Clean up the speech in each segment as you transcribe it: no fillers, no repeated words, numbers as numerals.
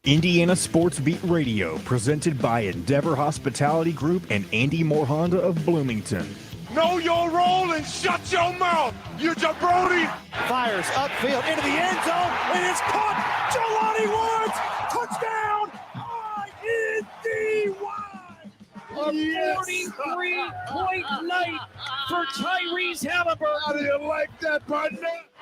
Indiana Sports Beat Radio, presented by Endeavor Hospitality Group and Andy Moore Honda of Bloomington. Know your role and shut your mouth, you jabroni! Fires upfield into the end zone, and it's caught! Jelani Woods! Touchdown! INDY! A 43-point night for Tyrese Halliburton. How do you like that, partner?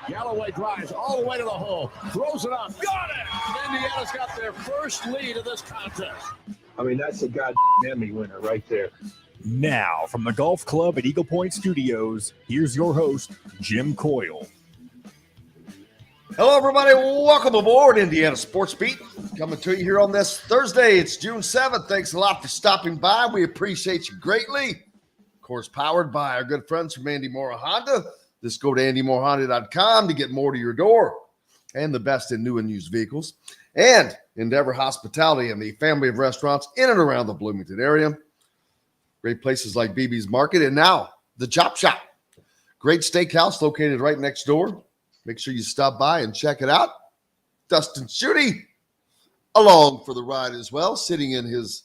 Galloway drives all the way to the hole, throws it up, got it! Indiana's got their first lead of this contest. I mean, that's a goddamn Emmy winner right there. Now, from the Golf Club at Eagle Point Studios, here's your host, Jim Coyle. Hello, everybody. Welcome aboard Indiana Sports Beat. Coming to you here on this Thursday. It's June 7th. Thanks a lot for stopping by. We appreciate you greatly. Of course, powered by our good friends from Andy Moore Honda. Just go to andymorehonda.com to get more to your door and the best in new and used vehicles. And Endeavor Hospitality and the family of restaurants in and around the Bloomington area. Great places like BB's Market and now the Chop Shop. Great steakhouse located right next door. Make sure you stop by and check it out. Dustin Schutte along for the ride as well, sitting in his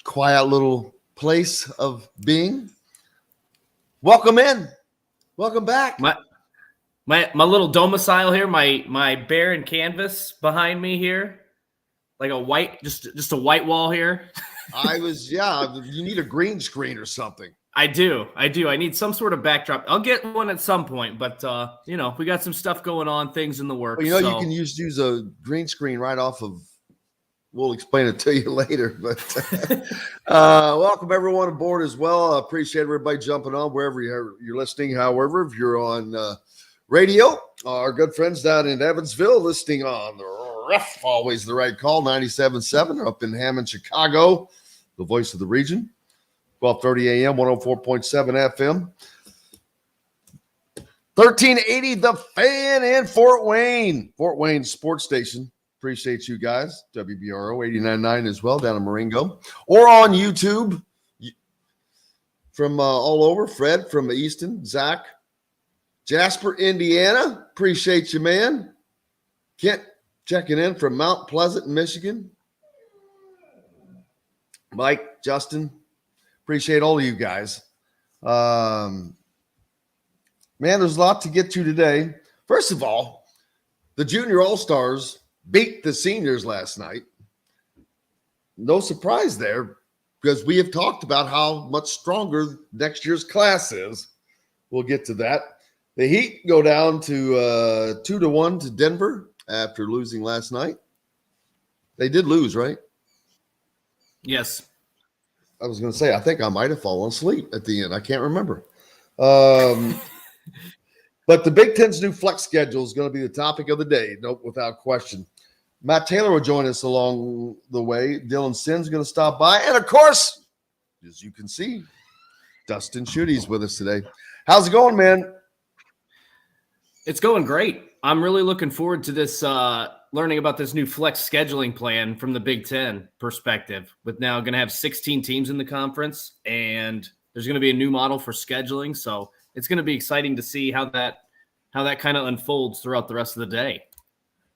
quiet little place of being. Welcome in. Welcome back. My little domicile here, my barren canvas behind me here. Like a white, just a white wall here. You need a green screen or something. I do. I need some sort of backdrop. I'll get one at some point, but we got some stuff going on, things in the works. Well, you can use a green screen right off of. We'll explain it to you later. But welcome everyone aboard as well. I appreciate everybody jumping on wherever you're listening. However, if you're on radio, our good friends down in Evansville listening on the Ref, always the right call, 97.7 up in Hammond, Chicago, the voice of the region. 12:30 a.m., 104.7 FM. 1380 The Fan in Fort Wayne Sports Station. Appreciate you guys. WBRO 89.9 as well down in Marengo. Or on YouTube from all over. Fred from Easton, Zach, Jasper, Indiana. Appreciate you, man. Kent checking in from Mount Pleasant, Michigan. Mike, Justin. Appreciate all of you guys. Man, there's a lot to get to today. First of all, the Junior All-Stars beat the seniors last night. No surprise there because we have talked about how much stronger next year's class is. We'll get to that. The Heat go down to 2-1 to Denver after losing last night. They did lose, right? Yes. I was going to say, I think I might have fallen asleep at the end. I can't remember. But the Big Ten's new flex schedule is going to be the topic of the day. Nope, without question. Matt Taylor will join us along the way. Dylan Sinn's going to stop by. And, of course, as you can see, Dustin Schutte's with us today. How's it going, man? It's going great. I'm really looking forward to this learning about this new flex scheduling plan from the Big Ten perspective, with now going to have 16 teams in the conference, and there's going to be a new model for scheduling. So it's going to be exciting to see how that kind of unfolds throughout the rest of the day.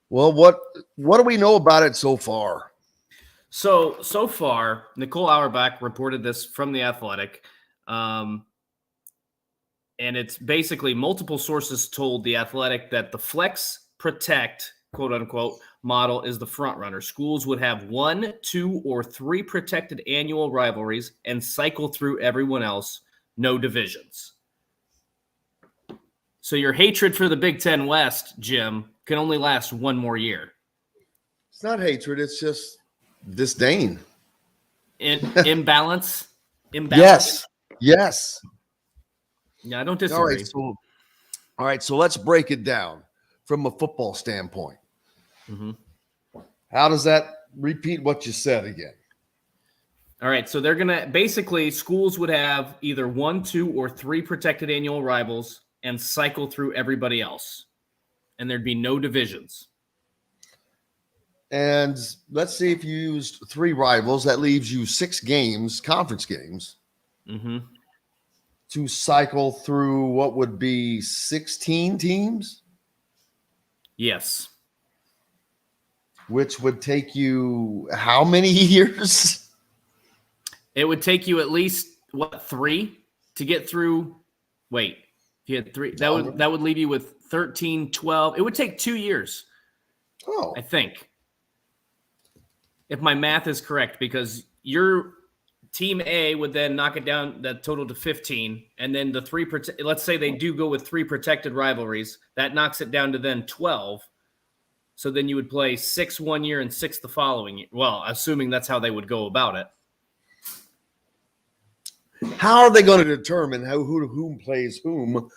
Well, what do we know about it so far? So far, Nicole Auerbach reported this from The Athletic, and it's basically multiple sources told The Athletic that the flex protect, quote unquote, model is the front runner. Schools would have 1, 2, or 3 protected annual rivalries and cycle through everyone else, no divisions. So your hatred for the Big Ten West, Jim, can only last one more year. It's not hatred. It's just disdain. Imbalance? Yes. Yeah, I don't disagree. All right, so let's break it down from a football standpoint. Mm-hmm. How does that repeat what you said again? All right, so they're going to basically schools would have either 1, 2, or 3 protected annual rivals and cycle through everybody else. And there'd be no divisions. And let's see if you used 3 rivals. That leaves you 6 games, conference games, to cycle through what would be 16 teams? Yes. which would take you how many years? It would take you at least 3 to get through. Wait, if you had 3, that would leave you with 13, 12. It would take 2 years. Oh, I think, if my math is correct, because your team A would then knock it down that total to 15, and then the 3. Let's say they do go with 3 protected rivalries, that knocks it down to then 12. So then you would play 6 1 year and 6 the following year. Well, assuming that's how they would go about it. how are they going to determine whom plays whom?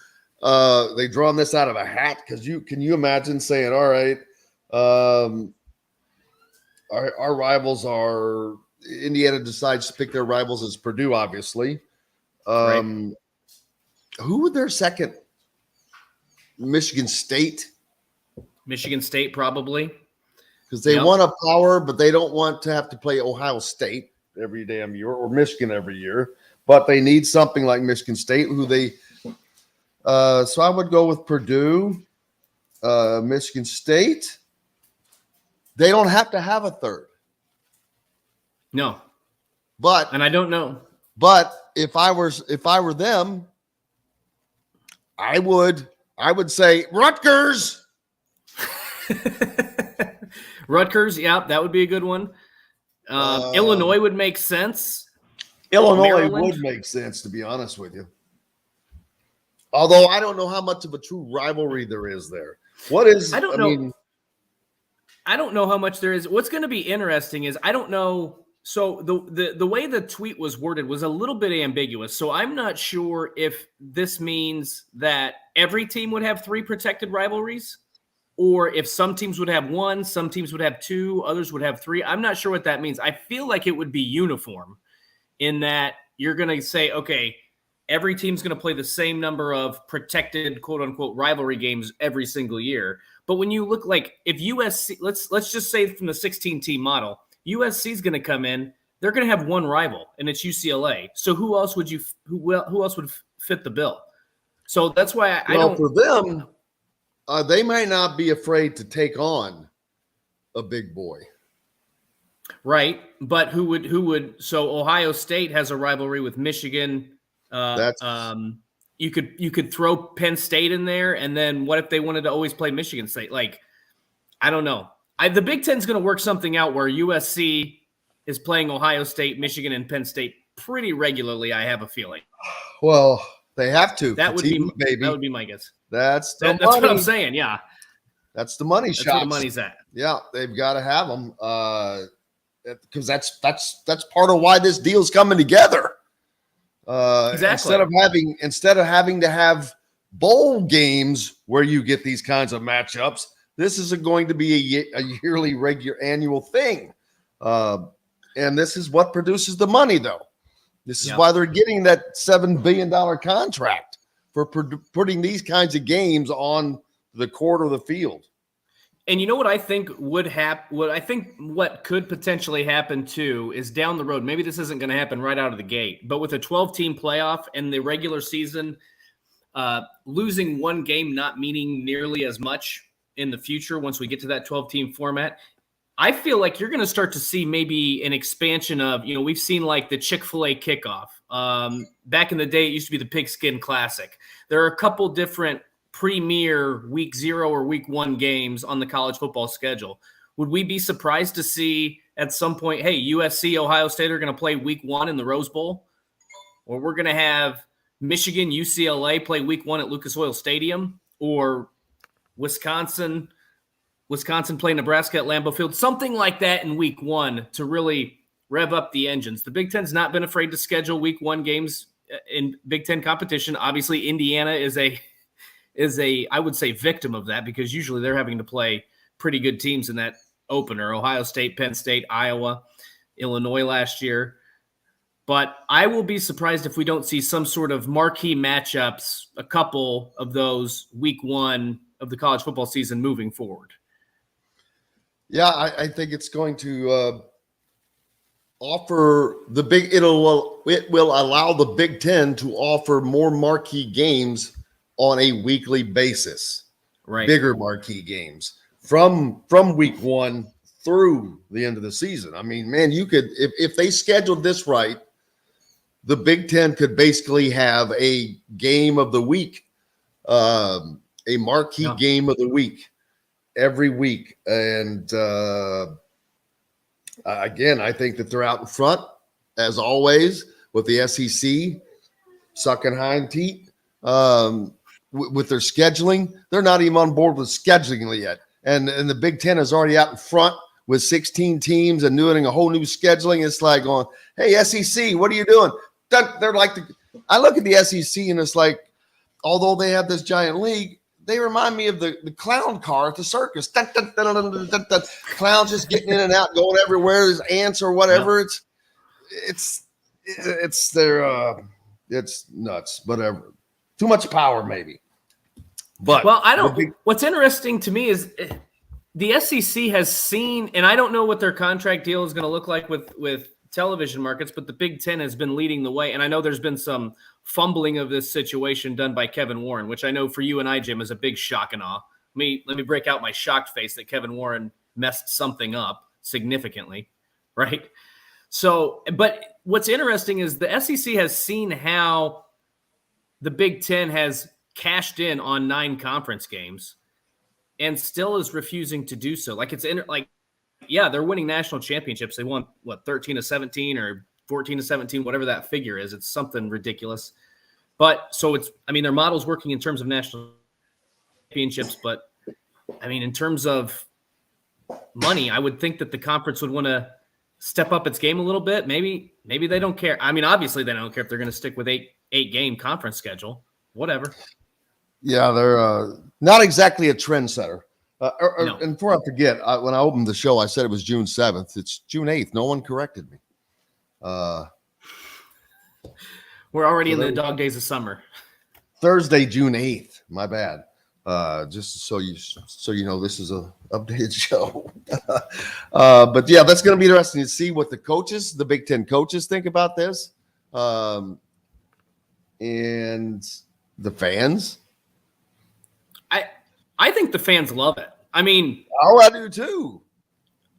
They drawn this out of a hat, because can you imagine saying, all right, our rivals are Indiana decides to pick their rivals as Purdue, obviously. Right. Who would their second? Michigan State. Michigan State, probably. Because they want a power, but they don't want to have to play Ohio State every damn year or Michigan every year. But they need something like Michigan State, who they so I would go with Purdue, Michigan State. They don't have to have a third. No. And I don't know. But if I were them, I would say Rutgers. Rutgers, yeah, that would be a good one. Illinois would make sense. Illinois Maryland would make sense, to be honest with you. Although I don't know how much of a true rivalry there is there. What is? I don't know. I don't know how much there is. What's going to be interesting is I don't know. So the way the tweet was worded was a little bit ambiguous. So I'm not sure if this means that every team would have 3 protected rivalries, or if some teams would have 1, some teams would have 2, others would have 3. I'm not sure what that means. I feel like it would be uniform in that you're going to say, okay, every team's going to play the same number of protected, quote unquote, rivalry games every single year. But when you look like if USC, let's just say from the 16-team model, USC is going to come in, they're going to have 1 rival, and it's UCLA. So who else would fit the bill? So that's why I don't. For them, they might not be afraid to take on a big boy. Right. But who would, so Ohio State has a rivalry with Michigan. You could throw Penn State in there, and then what if they wanted to always play Michigan State? Like, I don't know. The Big Ten is going to work something out where USC is playing Ohio State, Michigan, and Penn State pretty regularly, I have a feeling. Well, they have to. That would be my guess. That's what I'm saying. Yeah, that's the money shot. That's where the money's at. Yeah, they've got to have them because that's part of why this deal's coming together. Exactly. Instead of having to have bowl games where you get these kinds of matchups, this is going to be a yearly, regular, annual thing. And this is what produces the money, though. This is why they're getting that $7 billion contract for putting these kinds of games on the court or the field. And you know what I think would happen? What could potentially happen too is down the road. Maybe this isn't going to happen right out of the gate, but with a 12-team playoff and the regular season, losing 1 game not meaning nearly as much in the future once we get to that 12-team format, I feel like you're going to start to see maybe an expansion of, we've seen like the Chick-fil-A kickoff. Back in the day, it used to be the Pigskin Classic. There are a couple different premier week 0 or week 1 games on the college football schedule. Would we be surprised to see at some point, hey, USC, Ohio State are going to play week 1 in the Rose Bowl? Or we're going to have Michigan, UCLA play week 1 at Lucas Oil Stadium? Or Wisconsin play Nebraska at Lambeau Field? Something like that in week 1 to really rev up the engines. The Big Ten's not been afraid to schedule week 1 games in Big Ten competition. Obviously, Indiana is a I would say victim of that because usually they're having to play pretty good teams in that opener. Ohio State, Penn State, Iowa, Illinois last year. But I will be surprised if we don't see some sort of marquee matchups, a couple of those week 1 of the college football season moving forward. Yeah, I think it's going to offer it will allow the Big Ten to offer more marquee games on a weekly basis, right? Bigger marquee games from week 1 through the end of the season. I mean, man, you could if they scheduled this right, the Big Ten could basically have a game of the week, a marquee game of the week every week. And again, I think that they're out in front, as always, with the SEC sucking hind teeth with their scheduling. They're not even on board with scheduling yet. And the Big Ten is already out in front with 16 teams and doing a whole new scheduling. It's like going, hey, SEC, what are you doing? They're like, I look at the SEC and it's like, although they have this giant league, they remind me of the clown car at the circus. Dun, dun, dun, dun, dun, dun, dun. Clowns just getting in and out, going everywhere. There's ants or whatever. Yeah. It's nuts. Whatever. Too much power, maybe. But what's interesting to me is the SEC has seen, and I don't know what their contract deal is going to look like with television markets, but the Big Ten has been leading the way. And I know there's been some fumbling of this situation done by Kevin Warren, which I know for you and I, Jim, is a big shock and awe. Let me break out my shocked face that Kevin Warren messed something up significantly, right? So, but what's interesting is the SEC has seen how the Big Ten has cashed in on 9 conference games and still is refusing to do so. Yeah, they're winning national championships. They won 13 to 17 or 14 to 17, whatever that figure is. It's something ridiculous. But so their model's working in terms of national championships, but in terms of money, I would think that the conference would want to step up its game a little bit. Maybe they don't care. Obviously they don't care if they're going to stick with eight game conference schedule, whatever. Yeah, they're not exactly a trendsetter. No. And before I forget, when I opened the show, I said it was June 7th. It's June 8th. No one corrected me. We're already in the dog days of summer. Thursday, June 8th. My bad. Just so you know, this is a updated show. But yeah, that's going to be interesting to see what the Big Ten coaches think about this, and the fans. I think the fans love it. I do too.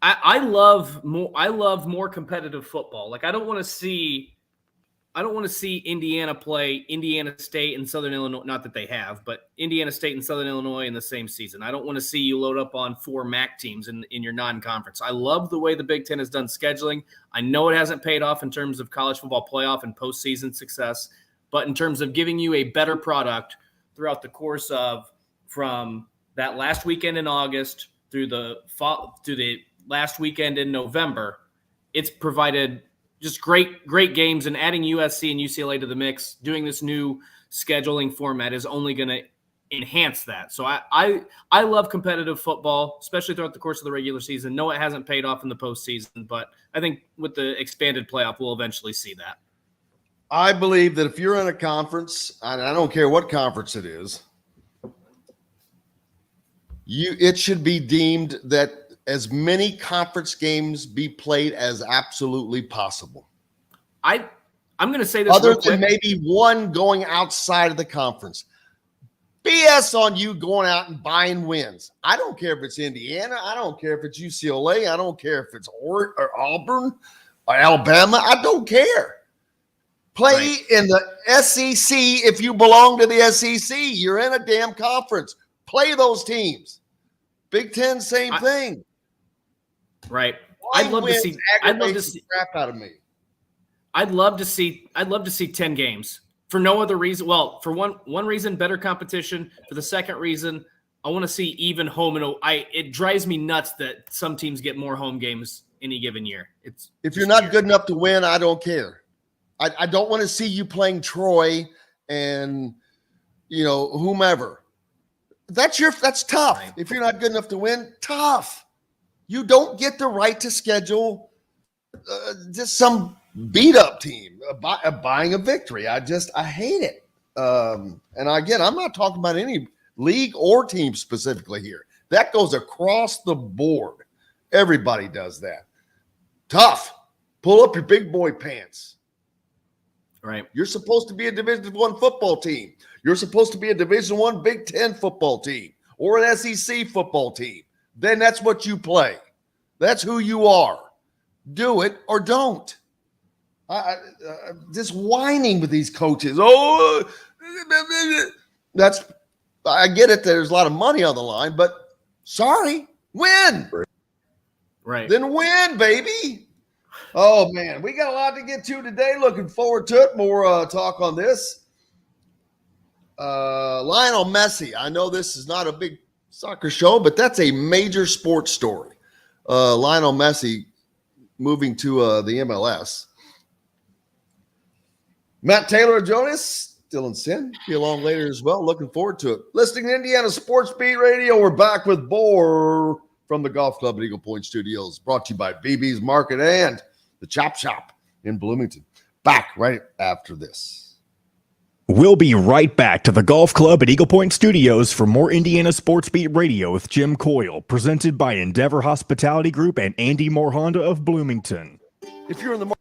I love more competitive football. Like I don't want to see Indiana play Indiana State and Southern Illinois. Not that they have, but Indiana State and Southern Illinois in the same season. I don't want to see you load up on 4 MAC teams in your non-conference. I love the way the Big Ten has done scheduling. I know it hasn't paid off in terms of college football playoff and postseason success, but in terms of giving you a better product throughout the course of from that last weekend in August through the last weekend in November, it's provided just great games, and adding USC and UCLA to the mix, doing this new scheduling format is only going to enhance that. So I love competitive football, especially throughout the course of the regular season. No, it hasn't paid off in the postseason, but I think with the expanded playoff, we'll eventually see that. I believe that if you're in a conference, and I don't care what conference it is, it should be deemed that as many conference games be played as absolutely possible. I'm going to say this other than maybe one going outside of the conference. BS on you going out and buying wins. I don't care if it's Indiana. I don't care if it's UCLA. I don't care if it's or Auburn or Alabama. I don't care. Play in the SEC if you belong to the SEC. You're in a damn conference. Play those teams. Big Ten, same thing. Right. I'd love to see crap out of me. I'd love to see 10 games for no other reason. Well, for one reason, better competition. For the second reason, I want to see even home and it drives me nuts that some teams get more home games any given year. If you're not good enough to win, I don't care. I don't want to see you playing Troy and whomever. That's tough. Right. If you're not good enough to win, tough. You don't get the right to schedule just some beat up team buying a victory. I hate it. And again, I'm not talking about any league or team specifically here. That goes across the board. Everybody does that. Tough. Pull up your big boy pants. Right. You're supposed to be a Division I football team. You're supposed to be a Division I Big Ten football team or an SEC football team. Then that's what you play. That's who you are. Do it or don't. Just whining with these coaches. Oh, I get it. There's a lot of money on the line, but sorry, win. Right. Then win, baby. Oh, man, we got a lot to get to today. Looking forward to it. More talk on this. Lionel Messi. I know this is not a big soccer show, but that's a major sports story. Lionel Messi moving to the MLS. Matt Taylor join us. Dylan Sinn be along later as well. Looking forward to it. Listening to Indiana Sports Beat Radio. We're back with more from the Golf Club at Eagle Point Studios. Brought to you by BB's Market and the Chop Shop in Bloomington. Back right after this. We'll be right back to the Golf Club at Eagle Point Studios for more Indiana Sports Beat Radio with Jim Coyle, presented by Endeavor Hospitality Group and Andy Moore Honda of Bloomington. If you're in the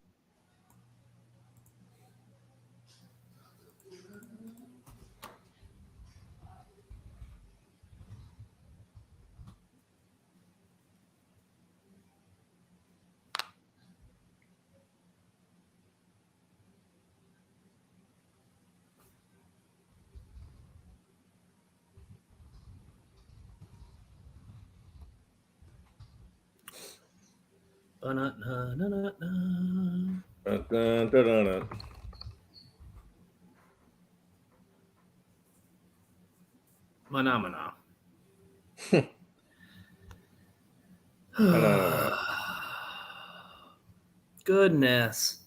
Phenomena. Goodness.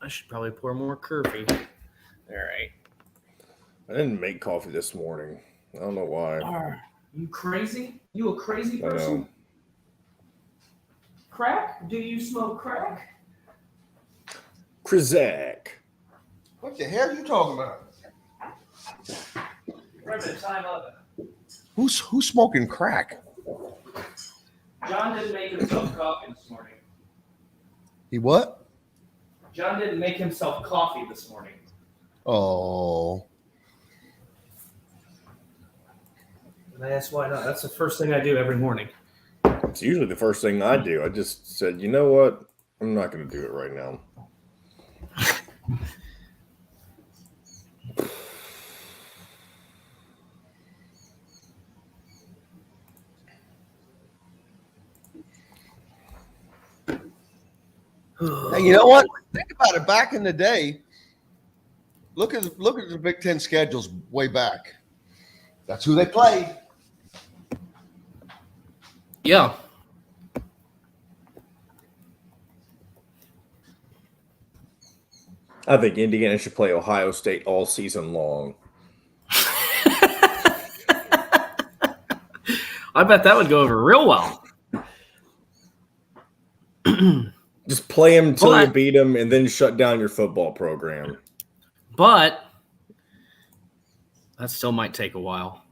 I should probably pour more coffee. All right. I didn't make coffee this morning. I don't know why. Are you crazy? You a crazy person? Crack? Do you smoke crack? Krizak. What the hell are you talking about? Right at the time of it. Who's smoking crack? John didn't make himself coffee this morning. He what? John didn't make himself coffee this morning. Oh. That's why not. That's the first thing I do every morning. It's usually the first thing I do. I just said, you know what? I'm not going to do it right now. Hey, you know what? Think about it. Back in the day, look at the Big Ten schedules way back. That's who they played. Yeah. I think Indiana should play Ohio State all season long. I bet that would go over real well. Just play them until you beat them and then shut down your football program. But that still might take a while.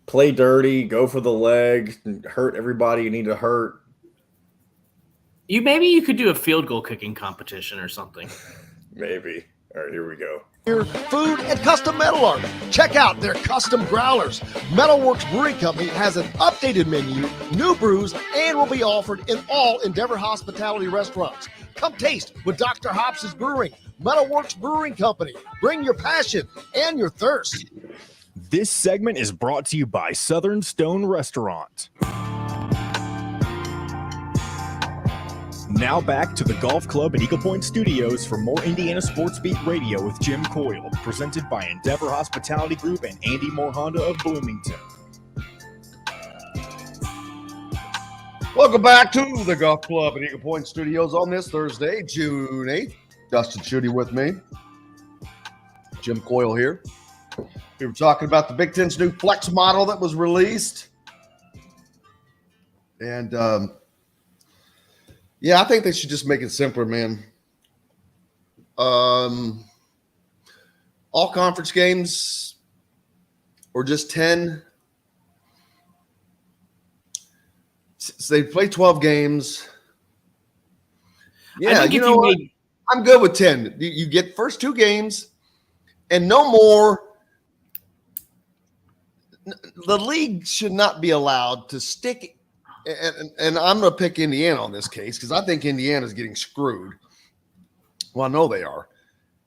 Play dirty, go for the leg, hurt everybody you need to hurt. Maybe you could do a field goal kicking competition or something. Maybe. All right, here we go. Food and custom metal art. Check out their custom growlers. Metalworks Brewing Company has an updated menu, new brews, and will be offered in all Endeavor Hospitality restaurants. Come taste with Dr. Hops' Brewing. Metalworks Brewing Company. Bring your passion and your thirst. This segment is brought to you by Southern Stone Restaurant. Now back to the Golf Club at Eagle Point Studios for more Indiana Sports Beat Radio with Jim Coyle, presented by Endeavor Hospitality Group and Andy Moore Honda of Bloomington. Welcome back to the Golf Club at Eagle Point Studios on this Thursday, June 8th. Dustin Schutte with me. Jim Coyle here. We were talking about the Big Ten's new flex model that was released. And, yeah, I think they should just make it simpler, man. All conference games or just 10. So they play 12 games. Yeah, think you if know you what? made I'm good with 10. You get first 2 games and no more. The league should not be allowed to stick, and I'm going to pick Indiana on this case because I think Indiana's getting screwed. Well, I know they are.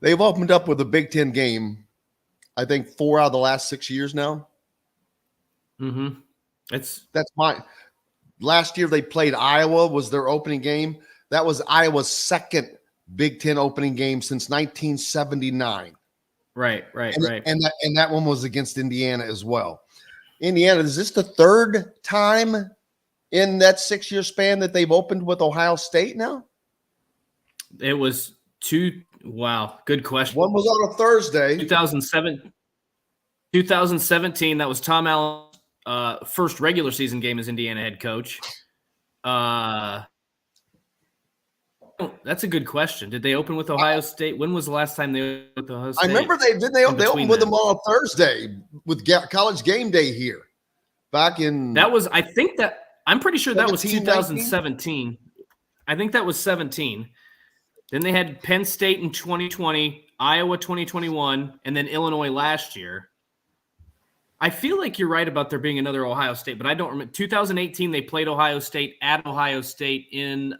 They've opened up with a Big Ten game, I think 4 out of the last 6 years now. That's my last year they played Iowa was their opening game. That was Iowa's second Big Ten opening game since 1979. right. And that one was against Indiana as well. Indiana, is this the 3rd time in that 6-year span that they've opened with Ohio State now? It was 2. Wow, good question. One was on a Thursday. 2017. That was Tom Allen's first regular season game as Indiana head coach. That's a good question. Did they open with Ohio State? When was the last time they opened with Ohio State? I remember they opened with them on a Thursday with College Game Day here back in. I'm pretty sure that was 2017. 2017. I think that was 17. Then they had Penn State in 2020, Iowa 2021, and then Illinois last year. I feel like you're right about there being another Ohio State, but I don't remember. 2018, they played Ohio State at Ohio State in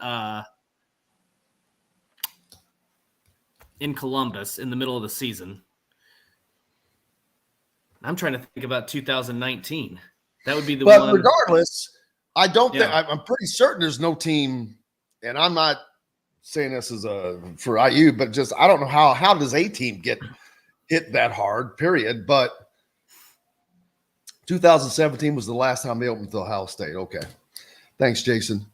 Columbus in the middle of the season. I'm trying to think about 2019. That would be the one. But regardless, I don't think I'm pretty certain there's no team, and I'm not saying this is for IU, but just I don't know how does a team get hit that hard, period. But 2017 was the last time they opened with Ohio State. Okay. Thanks, Jason.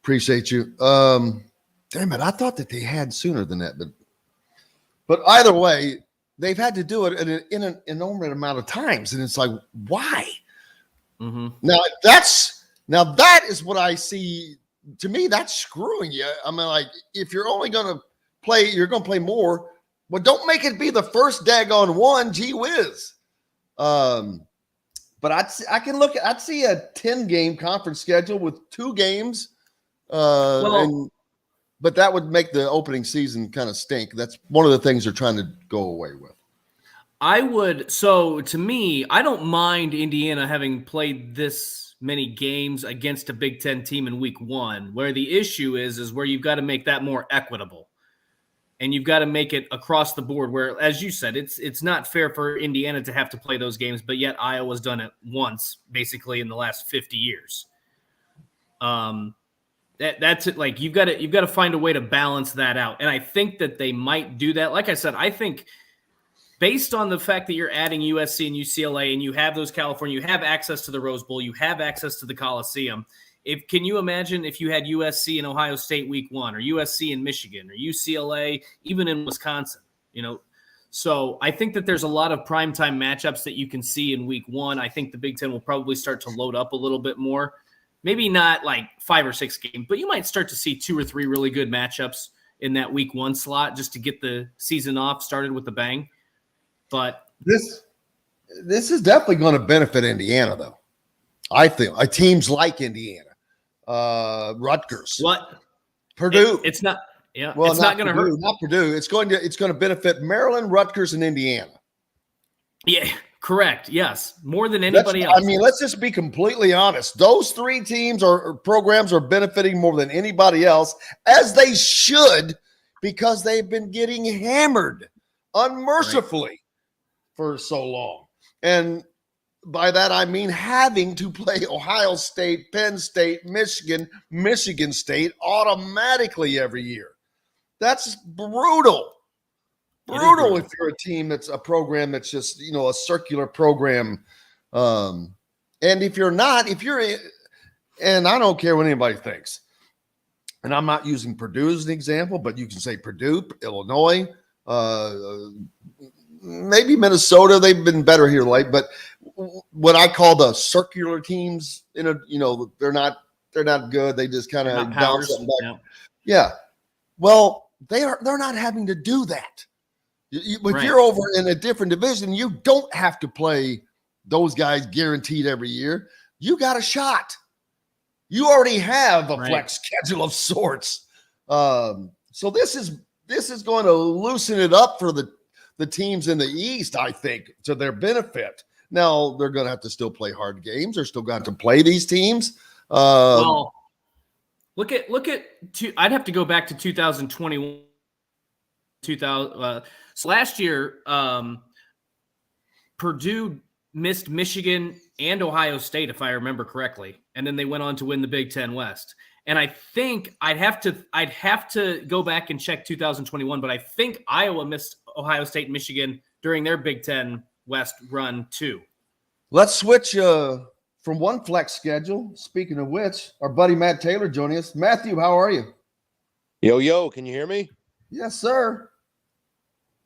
Appreciate you. Damn it, I thought that they had sooner than that, but either way, they've had to do it in an enormous amount of times, and it's like, why? Now that is what I see. To me, that's screwing you. I mean, like, if you're only going to play, you're going to play more. Well, don't make it be the first daggone one. Gee whiz. But I'd see a 10-game conference schedule with 2 games. But that would make the opening season kind of stink. That's one of the things they're trying to go away with. So to me, I don't mind Indiana having played this many games against a Big Ten team in week 1. Where the issue is where you've got to make that more equitable. And you've got to make it across the board where, as you said, it's not fair for Indiana to have to play those games, but yet Iowa's done it once, basically in the last 50 years. That's it. Like you've got to find a way to balance that out. And I think that they might do that. Like I said, I think based on the fact that you're adding USC and UCLA and you have those California, you have access to the Rose Bowl, you have access to the Coliseum. Can you imagine if you had USC and Ohio State week 1 or USC in Michigan or UCLA, even in Wisconsin, So I think that there's a lot of primetime matchups that you can see in week 1. I think the Big Ten will probably start to load up a little bit more. Maybe not like 5 or 6 games, but you might start to see 2 or 3 really good matchups in that week 1 slot just to get the season off started with a bang. But this is definitely going to benefit Indiana, though. I feel teams like Indiana, Rutgers, Purdue. It's not. Yeah, well, it's not going to hurt. Not Purdue. It's going to benefit Maryland, Rutgers, and Indiana. Yeah, correct. Yes, more than anybody else. I mean, let's just be completely honest. Those 3 teams or programs are benefiting more than anybody else, as they should, because they've been getting hammered unmercifully for so long. And by that, I mean having to play Ohio State, Penn State, Michigan State automatically every year. That's brutal. Brutal if you're a team that's a program that's just, a circular program. And if you're not, and I don't care what anybody thinks, and I'm not using Purdue as an example, but you can say Purdue, Illinois, maybe Minnesota. They've been better here late, but what I call the circular teams, they're not good. They just kind of bounce something back. Yeah. Well, they're not having to do that. If you're over in a different division, you don't have to play those guys guaranteed every year. You got a shot. You already have a flex schedule of sorts. So this is going to loosen it up for the teams in the East, I think, to their benefit. Now they're going to have to still play hard games. They're still going to play these teams. Well, look at. I'd have to go back to 2021. 2000. So last year, Purdue missed Michigan and Ohio State, if I remember correctly, and then they went on to win the Big Ten West. And I think I'd have to go back and check 2021, but I think Iowa missed Ohio State and Michigan during their Big Ten West run too. Let's switch from one flex schedule. Speaking of which, our buddy Matt Taylor joining us. Matthew, how are you? Yo, can you hear me? Yes, sir.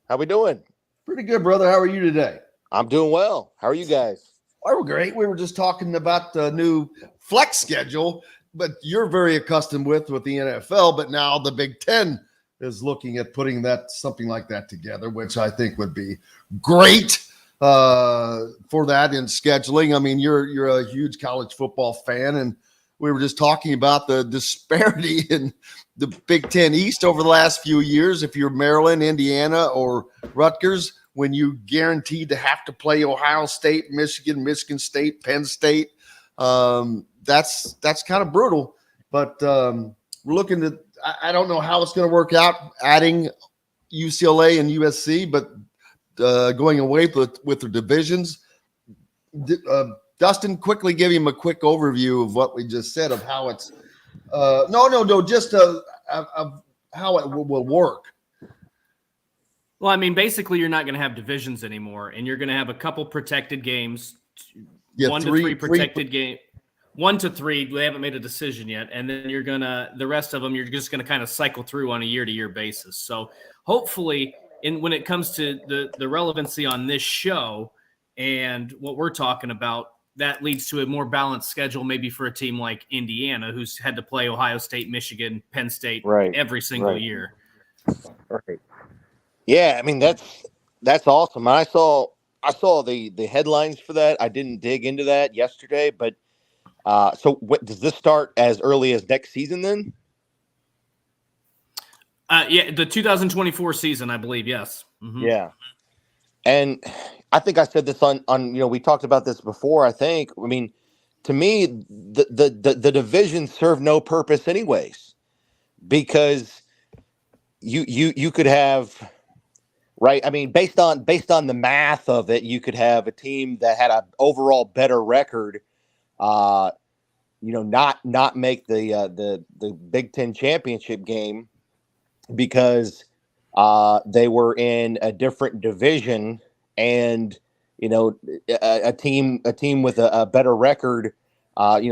How we doing? Pretty good, brother. How are you today? I'm doing well. How are you guys? We're great. We were just talking about the new flex schedule, but you're very accustomed with the NFL, but now the Big Ten is looking at putting something like that together, which I think would be great for that in scheduling. I mean, you're a huge college football fan, and we were just talking about the disparity in the Big Ten East over the last few years. If you're Maryland, Indiana, or Rutgers, when you guaranteed to have to play Ohio State, Michigan State, Penn State, that's kind of brutal. But we're looking at, I don't know how it's going to work out, adding UCLA and USC, but going away with the divisions. Dustin, quickly give him a quick overview of what we just said of how it's just of how it will work. Well, I mean, basically, you're not going to have divisions anymore, and you're going to have a couple protected games, 1 to 3 protected games, 1 to 3. They haven't made a decision yet, and then the rest of them, you're just going to kind of cycle through on a year-to-year basis. So, hopefully, when it comes to the relevancy on this show and what we're talking about, that leads to a more balanced schedule, maybe for a team like Indiana, who's had to play Ohio State, Michigan, Penn State every single year. Right. Yeah, I mean that's awesome. I saw the headlines for that. I didn't dig into that yesterday, but so does this start as early as next season then? Yeah, the 2024 season, I believe. Yes. Mm-hmm. Yeah, and I think I said this on we talked about this before. I mean, to me, the divisions serve no purpose anyways, because you could have. Right. I mean, based on the math of it, you could have a team that had an overall better record, not make the Big Ten championship game because they were in a different division, and a team with a better record,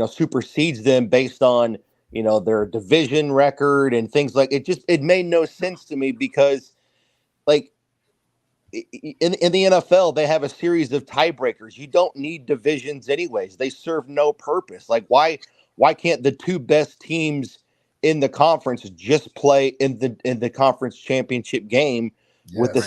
supersedes them based on their division record and things like it. It made no sense to me because like. In the NFL, they have a series of tiebreakers. You don't need divisions anyways. They serve no purpose. Like why can't the two best teams in the conference just play in the conference championship game with the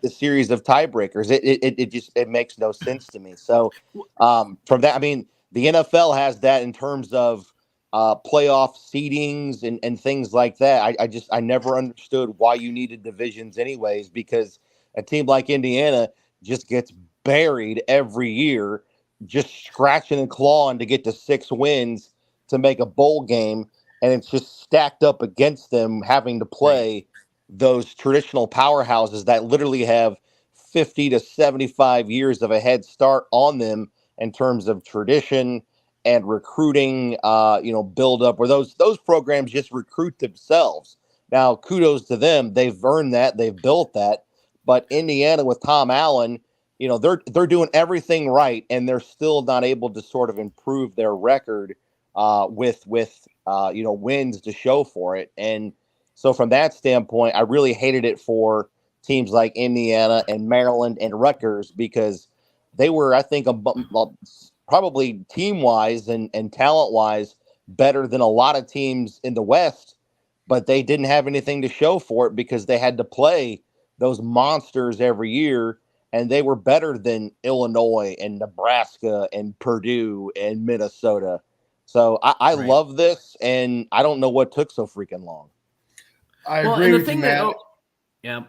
series of tiebreakers? It makes no sense to me. So from that, I mean, the NFL has that in terms of playoff seedings and things like that. I never understood why you needed divisions anyways, because a team like Indiana just gets buried every year, just scratching and clawing to get to 6 wins to make a bowl game. And it's just stacked up against them having to play those traditional powerhouses that literally have 50 to 75 years of a head start on them in terms of tradition and recruiting, build up, where those programs just recruit themselves. Now, kudos to them. They've earned that. They've built that. But Indiana with Tom Allen, they're doing everything right, and they're still not able to sort of improve their record with wins to show for it. And so from that standpoint, I really hated it for teams like Indiana and Maryland and Rutgers, because they were, I think, probably team-wise and talent-wise better than a lot of teams in the West, but they didn't have anything to show for it because they had to play those monsters every year, and they were better than Illinois and Nebraska and Purdue and Minnesota. So I love this, and I don't know what took so freaking long. I Well, agree and the with thing you, that man. yeah,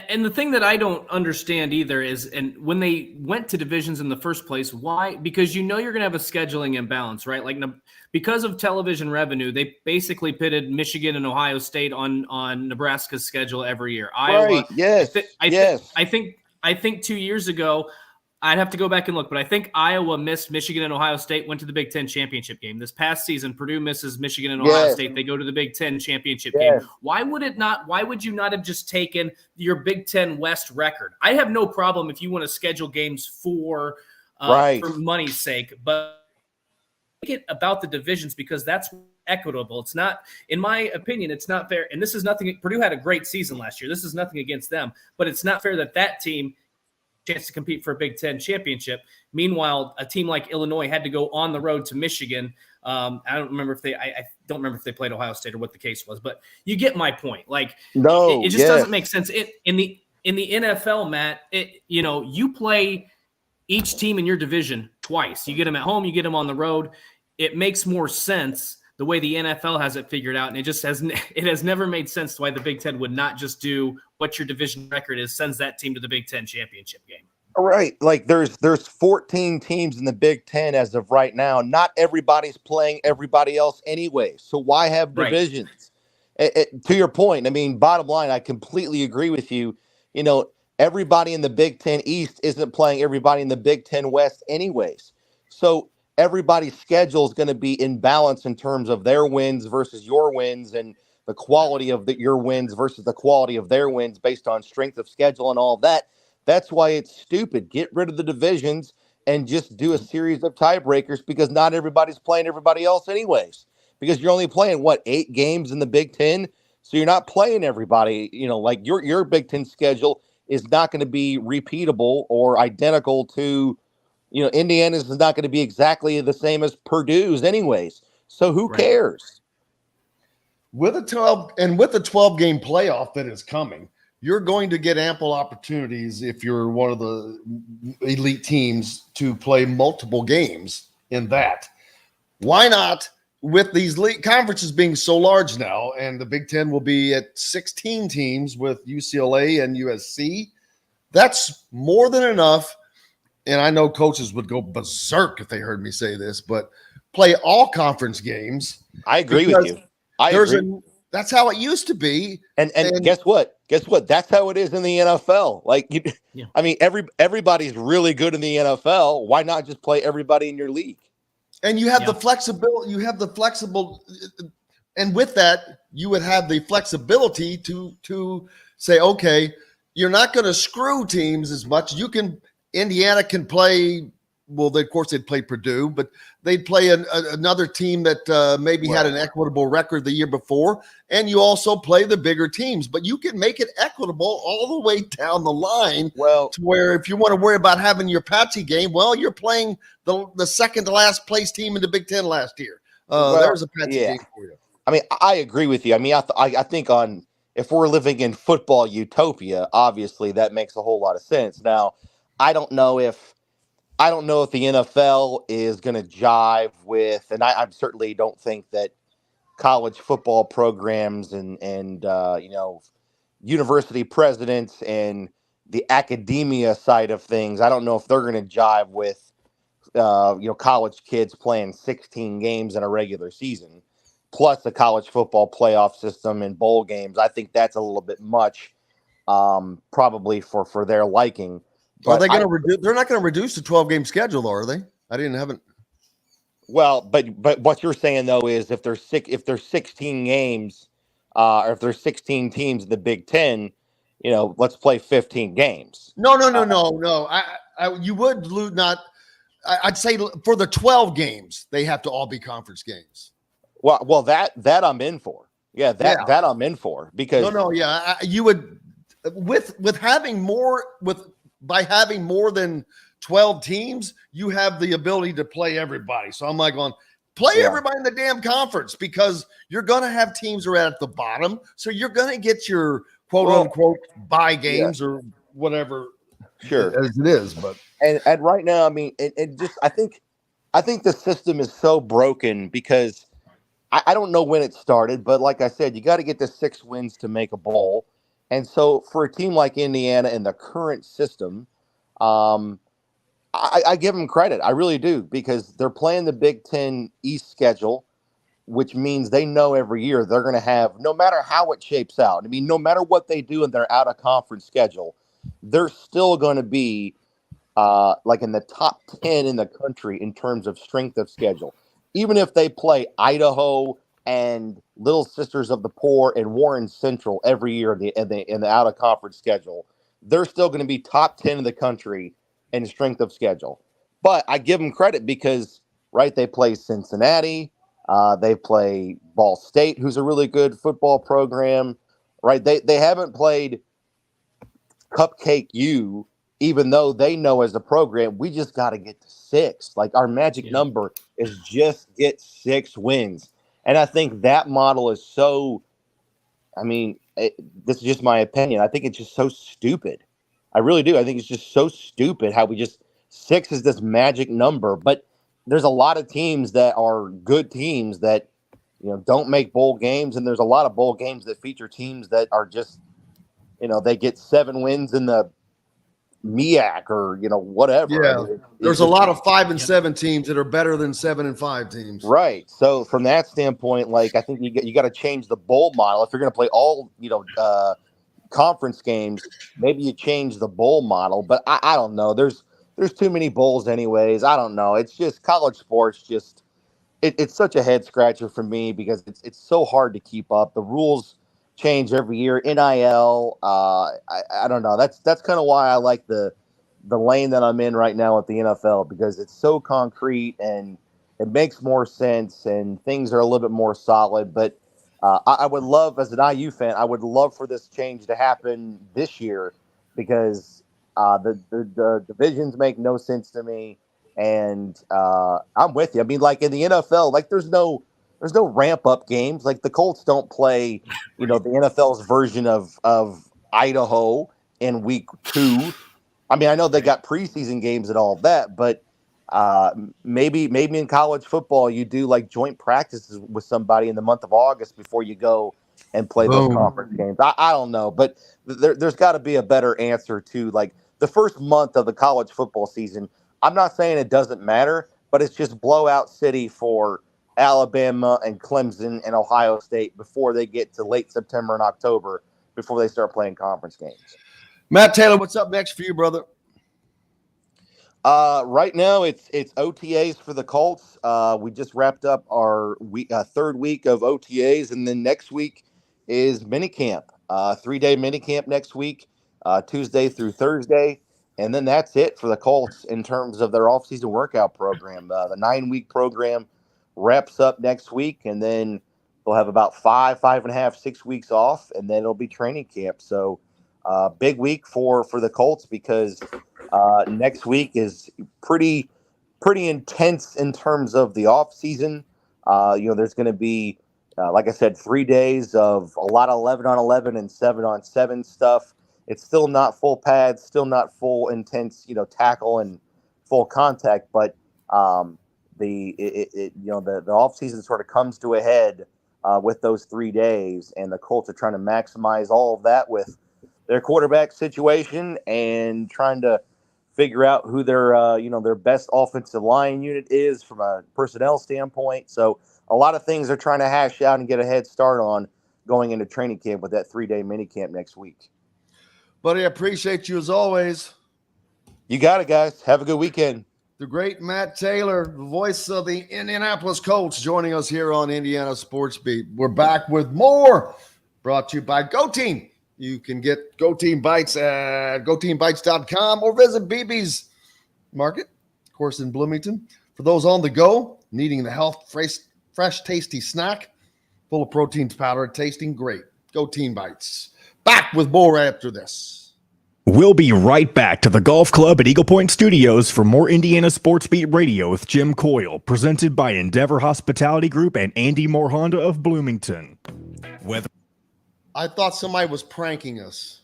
and the thing that I don't understand either is, and when they went to divisions in the first place, why? Because you're going to have a scheduling imbalance, right? Like because of television revenue, they basically pitted Michigan and Ohio State on Nebraska's schedule every year. Iowa, Right. Yes. I think 2 years ago, I'd have to go back and look, but I think Iowa missed Michigan and Ohio State, went to the Big Ten championship game. This past season, Purdue misses Michigan and Ohio State. They go to the Big Ten championship game. Why would you not have just taken your Big Ten West record? I have no problem if you want to schedule games for money's sake, but make it about the divisions because that's equitable. It's not, in my opinion, it's not fair. And this is nothing. Purdue had a great season last year. This is nothing against them, but it's not fair that team chance to compete for a Big Ten championship. Meanwhile, a team like Illinois had to go on the road to Michigan. I don't remember if they played Ohio State or what the case was, but you get my point. Like, it just doesn't make sense. In the NFL, Matt, you play each team in your division twice. You get them at home, you get them on the road. It makes more sense the way the NFL has it figured out, and it has never made sense why the Big Ten would not just do what your division record is, sends that team to the Big Ten championship game. All right. Like there's 14 teams in the Big Ten as of right now. Not everybody's playing everybody else anyway. So why have divisions? To your point, I mean, bottom line, I completely agree with you. Everybody in the Big Ten East isn't playing everybody in the Big Ten West anyways. So everybody's schedule is going to be in balance in terms of their wins versus your wins and the quality of your wins versus the quality of their wins based on strength of schedule and all of that. That's why it's stupid. Get rid of the divisions and just do a series of tiebreakers because not everybody's playing everybody else anyways. Because you're only playing, 8 games in the Big Ten? So you're not playing everybody. Like your Big Ten schedule is not going to be repeatable or identical to Indiana's is not going to be exactly the same as Purdue's anyways. So who cares? With a 12-game playoff that is coming, you're going to get ample opportunities if you're one of the elite teams to play multiple games in that. Why not, with these league conferences being so large now, and the Big Ten will be at 16 teams with UCLA and USC, that's more than enough. And I know coaches would go berserk if they heard me say this, but play all conference games. I agree with you. That's how it used to be. And guess what? That's how it is in the NFL. Like, I mean, everybody's really good in the NFL. Why not just play everybody in your league? And you have the flexibility. And with that, you would have the flexibility to say, okay, you're not going to screw teams as much. Indiana can play. Well, of course, they'd play Purdue, but they'd play another team that maybe had an equitable record the year before. And you also play the bigger teams, but you can make it equitable all the way down the line. Well, to where if you want to worry about having your patchy game, well, you're playing the second to last place team in the Big Ten last year. There's a patchy game for you. I mean, I agree with you. I mean, I think if we're living in football utopia, obviously that makes a whole lot of sense. Now, I don't know if the NFL is going to jive with, and I certainly don't think that college football programs and university presidents and the academia side of things, I don't know if they're going to jive with, college kids playing 16 games in a regular season, plus the college football playoff system and bowl games. I think that's a little bit much, probably for their liking. Are they going to reduce? They're not going to reduce the 12-game schedule, though, are they? haven't. Well, but what you're saying though is if there's 16 games, or if there's 16 teams in the Big Ten, let's play 15 games. No. You would lose not. I'd say for the 12 games, they have to all be conference games. Well, that I'm in for. Yeah, that I'm in for because you would with having more by having more than 12 teams, you have the ability to play everybody. So I'm like going, play everybody in the damn conference because you're going to have teams are at the bottom. So you're going to get your quote unquote bye games or whatever. Sure. As it is. But and right now, I mean, it just I think the system is so broken because I don't know when it started, but like I said, you got to get to 6 wins to make a bowl. And so for a team like Indiana in the current system, um, I give them credit. I really do, because they're playing the Big Ten East schedule, which means they know every year they're going to have, no matter how it shapes out. I mean, no matter what they do in their out of conference schedule, they're still going to be like in the top 10 in the country in terms of strength of schedule. Even if they play Idaho and Little Sisters of the Poor and Warren Central every year in the out of conference schedule, they're still going to be top 10 in the country in strength of schedule. But I give them credit because, right, they play Cincinnati, they play Ball State, who's a really good football program, right? They haven't played Cupcake U, even though they know as a program, we just got to get to 6. Like, our magic number is just get 6 wins. And I think that model is so, I mean, this is just my opinion. I think it's just so stupid. I really do. I think it's just so stupid how we just 6 is this magic number. But there's a lot of teams that are good teams that, don't make bowl games. And there's a lot of bowl games that feature teams that are just, they get 7 wins in the MEAC or, whatever. Yeah. I mean, There's a lot of 5 and 7 teams that are better than 7 and 5 teams. Right. So from that standpoint, like, I think you got to change the bowl model. If you're going to play all, conference games, maybe you change the bowl model. But I don't know. There's too many bowls anyways. I don't know. It's just college sports. Just it's such a head scratcher for me because it's so hard to keep up. The rules change every year. NIL. I don't know. That's kind of why I like the lane that I'm in right now with the NFL, because it's so concrete and it makes more sense and things are a little bit more solid. But I would love, as an IU fan, I would love for this change to happen this year, because the divisions make no sense to me. And I'm with you. I mean, like in the NFL, like there's no ramp up games. Like the Colts don't play, the NFL's version of Idaho in week 2. I mean, I know they got preseason games and all of that, but maybe in college football you do like joint practices with somebody in the month of August before you go and play those conference games. I don't know, but there's got to be a better answer to, like, the first month of the college football season. I'm not saying it doesn't matter, but it's just blowout city for Alabama and Clemson and Ohio State before they get to late September and October, before they start playing conference games. Matt Taylor, what's up next for you, brother? Right now it's OTAs for the Colts. We just wrapped up our third week of OTAs, and then next week is minicamp. 3-day minicamp next week, Tuesday through Thursday, and then that's it for the Colts in terms of their offseason workout program. The 9-week program wraps up next week, and then they'll have about 5.5, 6 weeks off, and then it'll be training camp. So big week for the Colts, because next week is pretty intense in terms of the off season. There's going to be, like I said, 3 days of a lot of 11-on-11 and 7-on-7 stuff. It's still not full pads, still not full intense, tackle and full contact, but the off season sort of comes to a head with those 3 days, and the Colts are trying to maximize all of that with their quarterback situation and trying to figure out who their best offensive line unit is from a personnel standpoint. So a lot of things they're trying to hash out and get a head start on going into training camp with that 3-day mini camp next week. Buddy, I appreciate you as always. You got it, guys. Have a good weekend. The great Matt Taylor, the voice of the Indianapolis Colts, joining us here on Indiana Sports Beat. We're back with more, brought to you by Go Team. You can get Go Team Bites at goteambites.com or visit BB's Market, of course, in Bloomington. For those on the go, needing the health, fresh, tasty snack, full of proteins, powder, tasting great. Go Team Bites. Back with more after this. We'll be right back to the Golf Club at Eagle Point Studios for more Indiana Sports Beat Radio with Jim Coyle, presented by Endeavor Hospitality Group and Andy Moore Honda of Bloomington. I thought somebody was pranking us.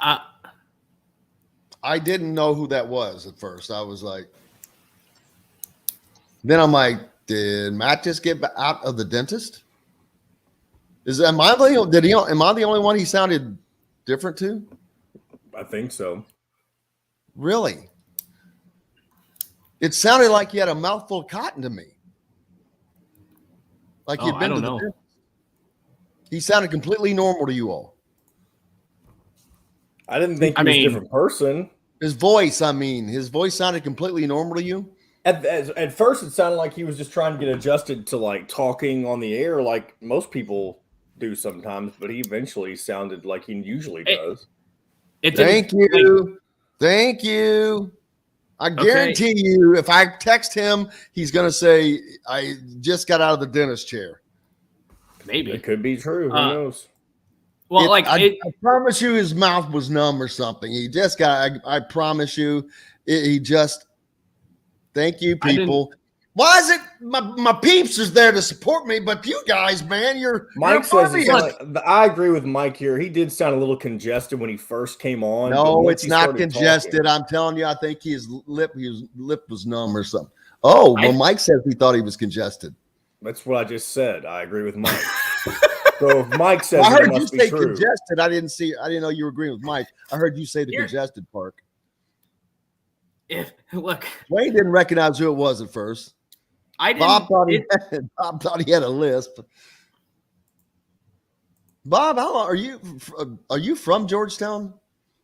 I didn't know who that was at first. I was like, Then I'm like, did Matt just get out of the dentist? Am I the only one he sounded different to? I think so. Really? It sounded like he had a mouthful of cotton to me. Like he'd been to the dentist. He sounded completely normal to you all. I didn't think he was a different person. His voice sounded completely normal to you? At first, it sounded like he was just trying to get adjusted to like talking on the air like most people do sometimes, but he eventually sounded like he usually does. Thank you. I guarantee you, if I text him, he's going to say, I just got out of the dentist chair. Maybe. It could be true. Who knows? Well, I promise you his mouth was numb or something. He just got, I promise you, thank you, people. Why is it my peeps is there to support me, but you guys, man, Mike says I agree with Mike here. He did sound a little congested when he first came on. No, it's not congested. I'm telling you, I think his lip was numb or something. Oh, well, Mike says he thought he was congested. That's what I just said. I agree with Mike. So if Mike says I heard it you must say be true. Congested. I didn't know you were agreeing with Mike. I heard you say the congested part. Look, Wayne didn't recognize who it was at first. Bob thought he had a lisp. Bob, how long are you from Georgetown?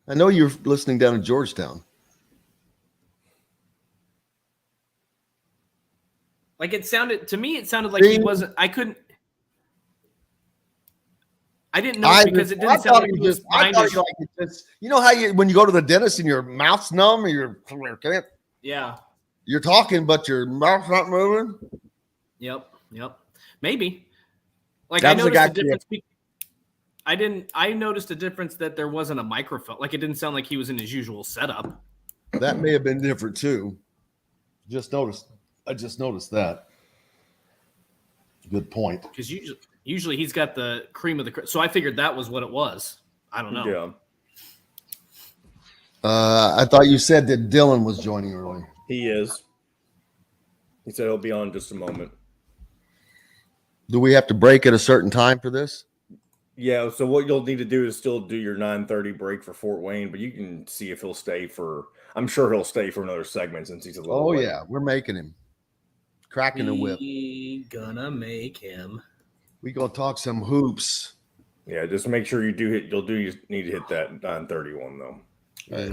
I know you're listening down in Georgetown. Like it sounded like he wasn't. I didn't know because it didn't sound like he was behind his. You know how when you go to the dentist and your mouth's numb, or you're talking, but your mouth's not moving. Yep. Maybe. Like I noticed a difference. I noticed a difference that there wasn't a microphone. Like it didn't sound like he was in his usual setup. That may have been different too. I just noticed that. Good point. Because usually he's got the cream of the crop. So I figured that was what it was. I don't know. Yeah. I thought you said that Dylan was joining early. He is. He said he'll be on in just a moment. Do we have to break at a certain time for this? Yeah, so what you'll need to do is still do your 9:30 break for Fort Wayne, but you can see if he'll stay I'm sure he'll stay for another segment since he's a little late. Yeah, we're making him. Cracking the whip. Gonna make him. We gonna talk some hoops. Yeah, just make sure you need to hit that 9:31 though. Throughout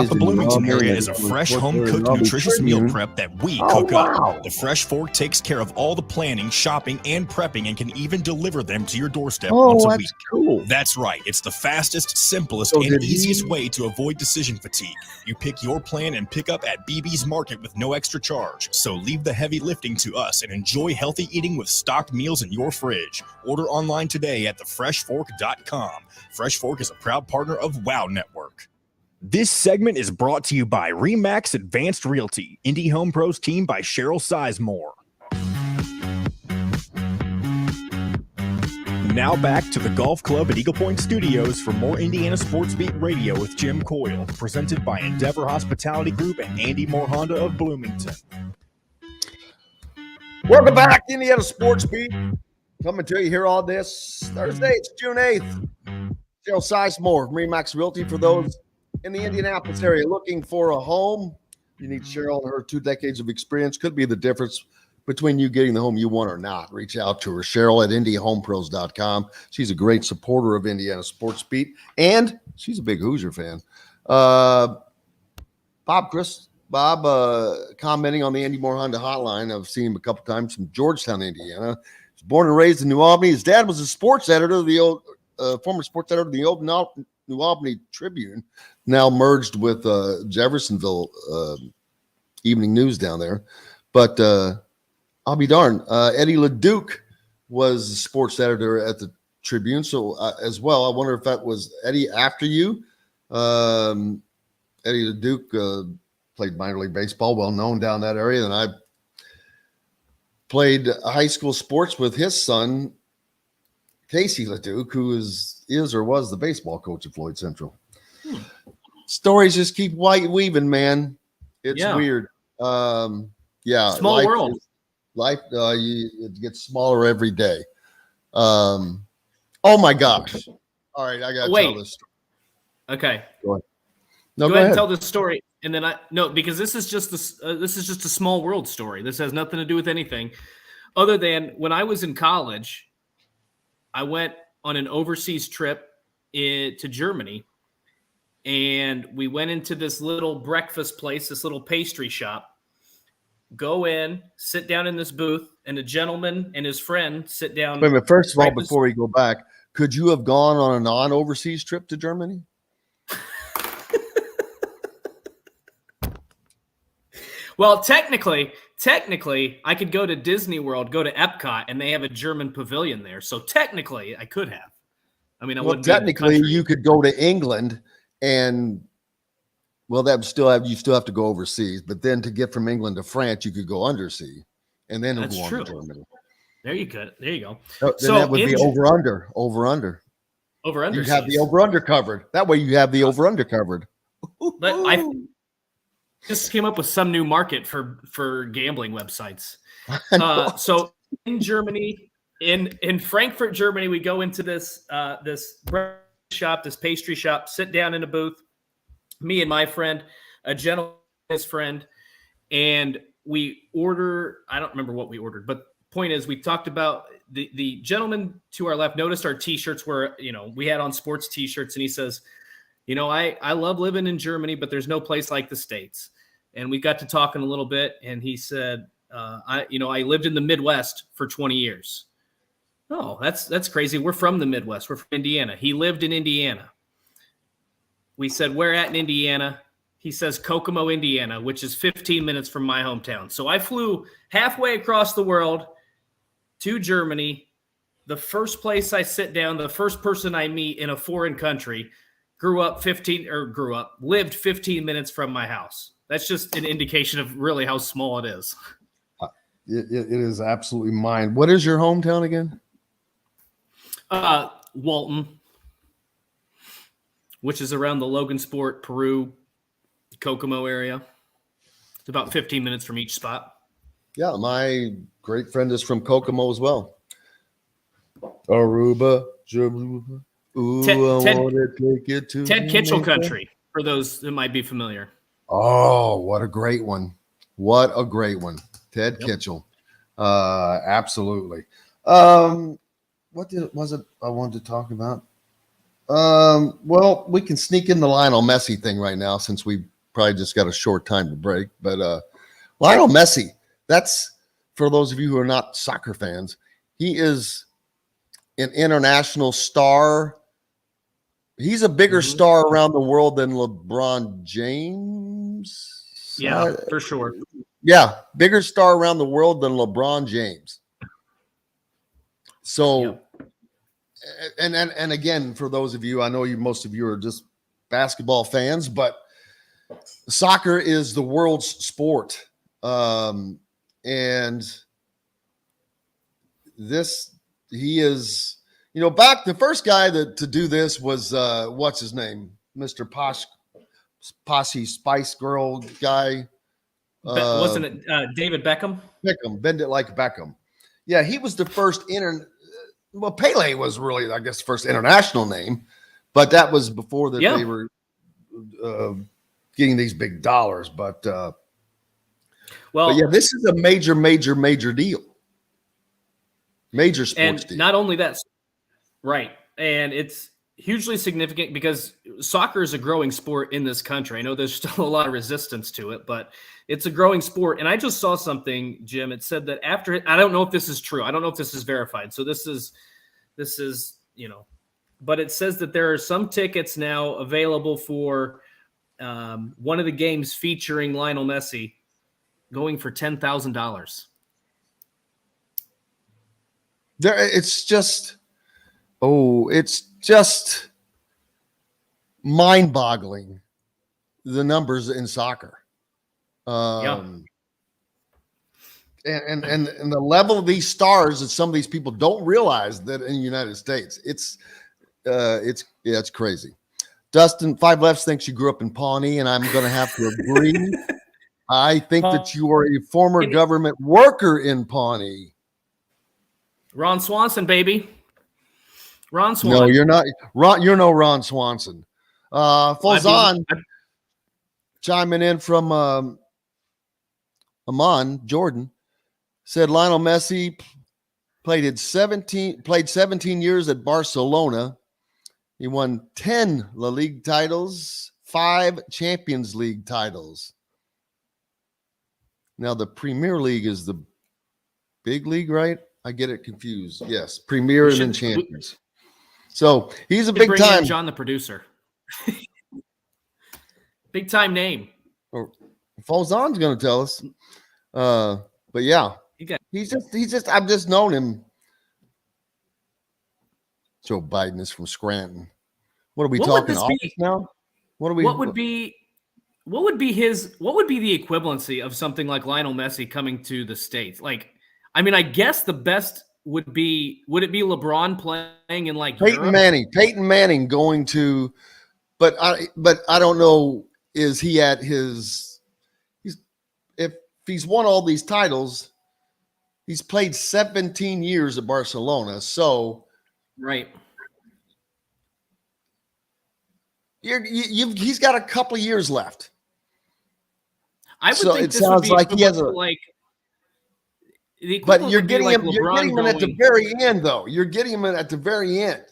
the Bloomington area is a fresh, home-cooked, nutritious meal prep that we cook up. The Fresh Fork takes care of all the planning, shopping, and prepping and can even deliver them to your doorstep once a week. Cool. That's right. It's the fastest, simplest, and easiest way to avoid decision fatigue. You pick your plan and pick up at BB's Market with no extra charge. So leave the heavy lifting to us and enjoy healthy eating with stocked meals in your fridge. Order online today at thefreshfork.com. Fresh Fork is a proud partner of Wow Network. This segment is brought to you by Remax Advanced Realty, Indy Home Pros team by Cheryl Sizemore. Now back to the Golf Club at Eagle Point Studios for more Indiana Sports Beat Radio with Jim Coyle, presented by Endeavor Hospitality Group and Andy Moore Honda of Bloomington. Welcome back, Indiana Sports Beat. Coming to you here on this Thursday. It's June 8th. Cheryl Sizemore, Remax Realty. For those in the Indianapolis area looking for a home, you need Cheryl and her 2 decades of experience. Could be the difference between you getting the home you want or not. Reach out to her, Cheryl at IndyHomePros.com. She's a great supporter of Indiana Sports Beat, and she's a big Hoosier fan. Bob commenting on the Andy Moore Honda hotline. I've seen him a couple times from Georgetown, Indiana. He was born and raised in New Albany. His dad was a sports editor of the old former sports editor of the old New Albany Tribune, now merged with Jeffersonville Evening News down there. But I'll be darned. Eddie LeDuc was the sports editor at the Tribune, so as well. I wonder if that was Eddie after you. Eddie LeDuc played minor league baseball, well known down that area. And I played high school sports with his son, Casey LeDuc, who is or was the baseball coach at Floyd Central. Stories just keep weaving, man. It's weird. Yeah, Small world. It gets smaller every day. Oh my gosh! All right, I gotta tell this story. Okay. Go ahead. No, go go ahead ahead. and tell this story, and then because this is just a small world story. This has nothing to do with anything other than when I was in college, I went on an overseas trip to Germany, and we went into this little breakfast place, this little pastry shop. Go in, sit down in this booth, and a gentleman and his friend sit down. Wait a minute. First of all, before we go back, could you have gone on a non-overseas trip to Germany? Well, technically, I could go to Disney World, go to Epcot, and they have a German pavilion there. So technically, I could have. I mean, technically, you could go to England, and that would you still have to go overseas. But then to get from England to France, you could go undersea, and then go on to Germany. There you go. So that would be over under. You have the over under covered. That way, you have the over under covered. But I just came up with some new market for gambling websites. So in Germany, in Frankfurt, Germany, we go into this shop, this pastry shop, sit down in a booth, me and my friend, a gentleman, his friend, and we order. I don't remember what we ordered, but point is, we talked about the gentleman to our left noticed our T-shirts were, we had on sports T-shirts, and he says, I love living in Germany, but there's no place like the States. And we got to talking a little bit, and he said, I lived in the Midwest for 20 years. Oh, that's crazy. We're from the Midwest. We're from Indiana. He lived in Indiana. We said, where at in Indiana? He says Kokomo, Indiana, which is 15 minutes from my hometown. So I flew halfway across the world to Germany. The first place I sit down, the first person I meet in a foreign country, lived 15 minutes from my house. That's just an indication of really how small it is. It is absolutely mine. What is your hometown again? Walton, which is around the Logansport, Peru, Kokomo area. It's about 15 minutes from each spot. Yeah, my great friend is from Kokomo as well. Aruba, Jaruba. Ooh, Ted take it to Ted Kitchell country, for those that might be familiar. Oh, what a great one. What a great one. Ted Kitchell. Absolutely. What was it I wanted to talk about? Well, we can sneak in the Lionel Messi thing right now since we probably just got a short time to break. But Lionel Messi, that's for those of you who are not soccer fans, he is an international star. He's a bigger star around the world than LeBron James. Yeah, for sure. Yeah, bigger star around the world than LeBron James. So, and again, for those of you, I know most of you are just basketball fans, but soccer is the world's sport. And he is, back the first guy to do this was what's his name, Mr. Posse Spice Girl guy. Wasn't it David Beckham? Bend It Like Beckham. Yeah, he was the first Pele was really, I guess, the first international name, but that was before that they were getting these big dollars. But this is a major, major, major deal. Major sports deal. Not only that, right. And it's hugely significant because soccer is a growing sport in this country. I know there's still a lot of resistance to it, but it's a growing sport. And I just saw something, Jim. It said that I don't know if this is true. I don't know if this is verified. So this is, but it says that there are some tickets now available for one of the games featuring Lionel Messi going for $10,000. It's just mind-boggling, the numbers in soccer. And the level of these stars that some of these people don't realize that in the United States, it's crazy. Dustin, Five Lefts thinks you grew up in Pawnee, and I'm going to have to agree. I think that you are a former government worker in Pawnee. Ron Swanson, baby. Ron Swanson. No, you're not. You're no Ron Swanson. Fozon chiming in from Amman, Jordan, said Lionel Messi played 17 years at Barcelona. He won 10 La Liga titles, 5 Champions League titles. Now, the Premier League is the big league, right? I get it confused. Yes, Premier and then Champions. So he's a big time. John, the producer. Big time name. Fozon's going to tell us. But yeah, he's just, I've just known him. Joe Biden is from Scranton. What are we talking office now? What would be the equivalency of something like Lionel Messi coming to the States? Like, I mean, I guess the best would it be LeBron playing in like Peyton Manning going to, but I don't know, is he at his, if he's won all these titles, he's played 17 years at Barcelona. So right. He's got a couple of years left. I would think it sounds like he has but you're getting him. You're getting him at the very end, though. You're getting him at the very end.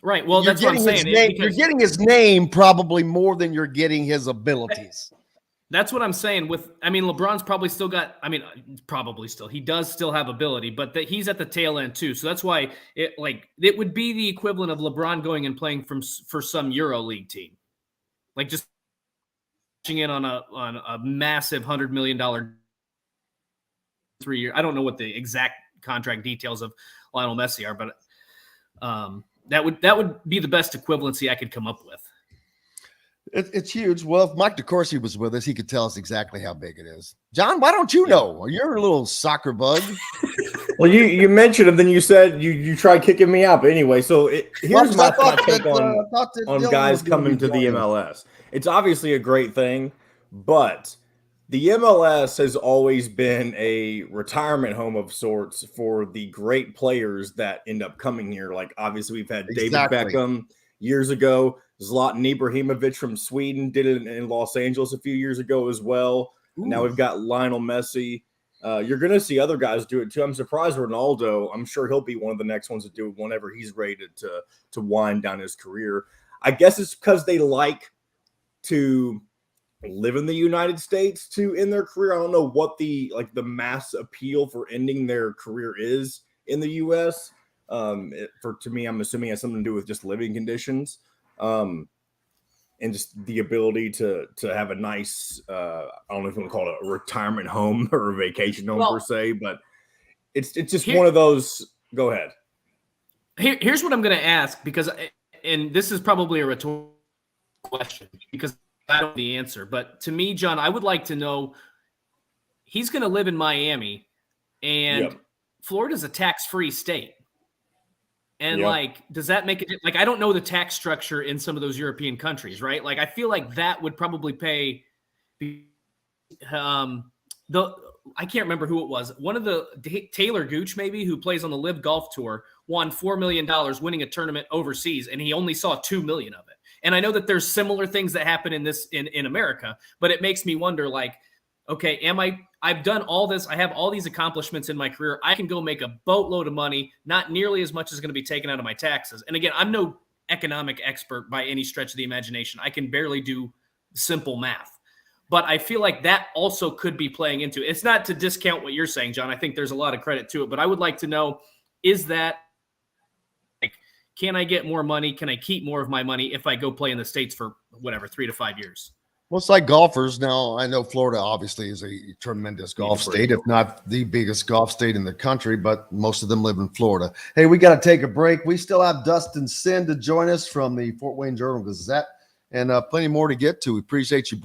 Right. Well, that's what I'm saying. You're getting his name probably more than you're getting his abilities. That's what I'm saying. LeBron's probably still got. He does still have ability, but he's at the tail end too. So that's why it would be the equivalent of LeBron going and playing for some Euro League team, like just in on a massive $100 million 3 year. I don't know what the exact contract details of Lionel Messi are, but that would be the best equivalency I could come up with. It's huge. Well, if Mike DeCourcy was with us, he could tell us exactly how big it is. John, why don't you know? You're a little soccer bug. Well, you mentioned it, then you said you tried kicking me out. But anyway, so here's my take on guys coming to the MLS. It's obviously a great thing, but the MLS has always been a retirement home of sorts for the great players that end up coming here. Like, obviously, we've had David Beckham years ago. Zlatan Ibrahimovic from Sweden did it in Los Angeles a few years ago as well. Now we've got Lionel Messi. You're going to see other guys do it too. I'm surprised Ronaldo. I'm sure he'll be one of the next ones to do it whenever he's ready to wind down his career. I guess it's because they like to live in the United States to end their career. I don't know what the mass appeal for ending their career is in the U.S. To me, I'm assuming it has something to do with just living conditions. And just the ability to have a nice, I don't know if you want to call it a retirement home or a vacation home per se, but it's just one of those. Go ahead. Here's what I'm going to ask, and this is probably a rhetorical question because I don't know the answer, but to me, John, I would like to know, he's going to live in Miami and Florida's a tax-free state. And does that make it I don't know the tax structure in some of those European countries, right? Like, I feel like that would probably pay I can't remember who it was. One of the Taylor Gooch, maybe, who plays on the Live Golf Tour, won $4 million winning a tournament overseas, and he only saw $2 million of it. And I know that there's similar things that happen in America, but it makes me wonder, okay, I've done all this. I have all these accomplishments in my career. I can go make a boatload of money, not nearly as much as going to be taken out of my taxes. And again, I'm no economic expert by any stretch of the imagination. I can barely do simple math. But I feel like that also could be playing into it. It's not to discount what you're saying, John. I think there's a lot of credit to it. But I would like to know, is that, can I get more money? Can I keep more of my money if I go play in the States for 3 to 5 years? Well, it's like golfers. Now, I know Florida obviously is a tremendous golf state, if not the biggest golf state in the country, but most of them live in Florida. Hey, we got to take a break. We still have Dustin Sinn to join us from the Fort Wayne Journal-Gazette, and plenty more to get to. We appreciate you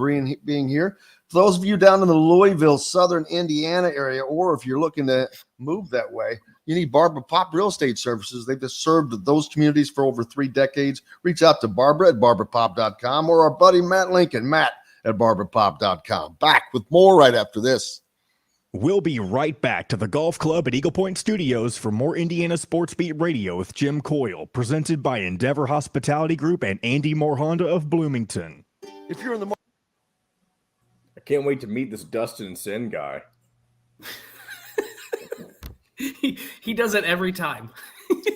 being here. For those of you down in the Louisville, Southern Indiana area, or if you're looking to move that way, you need Barbara Pop Real Estate Services. They've just served those communities for over 3 decades. Reach out to Barbara at barbarapop.com or our buddy Matt Lincoln, Matt at barberpop.com. Back with more right after this. We'll be right back to the Golf Club at Eagle Point Studios for more Indiana Sports Beat Radio with Jim Coyle, presented by Endeavor Hospitality Group and Andy Moore Honda of Bloomington. If you're in the I can't wait to meet this Dustin Sinn guy. He does it every time.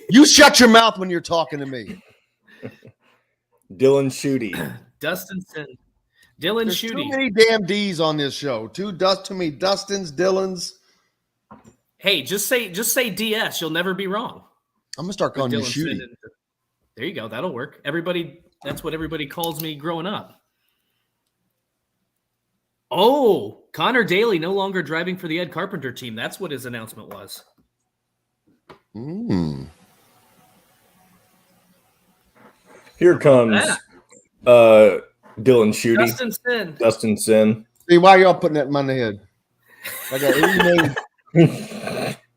You shut your mouth when you're talking to me. Dylan Schutte. Dustin Sinn. Dylan There's Schutte. too many damn D's on this show. Too many Dustins, Dylans. Hey, just say DS. You'll never be wrong. I'm gonna start calling you Schutte. There you go. That'll work. That's what everybody calls me growing up. Oh, Connor Daly no longer driving for the Ed Carpenter team. That's what his announcement was. Here comes Dylan Schutte. Dustin Sinn. See, why are y'all putting that in my head? I got 80 million.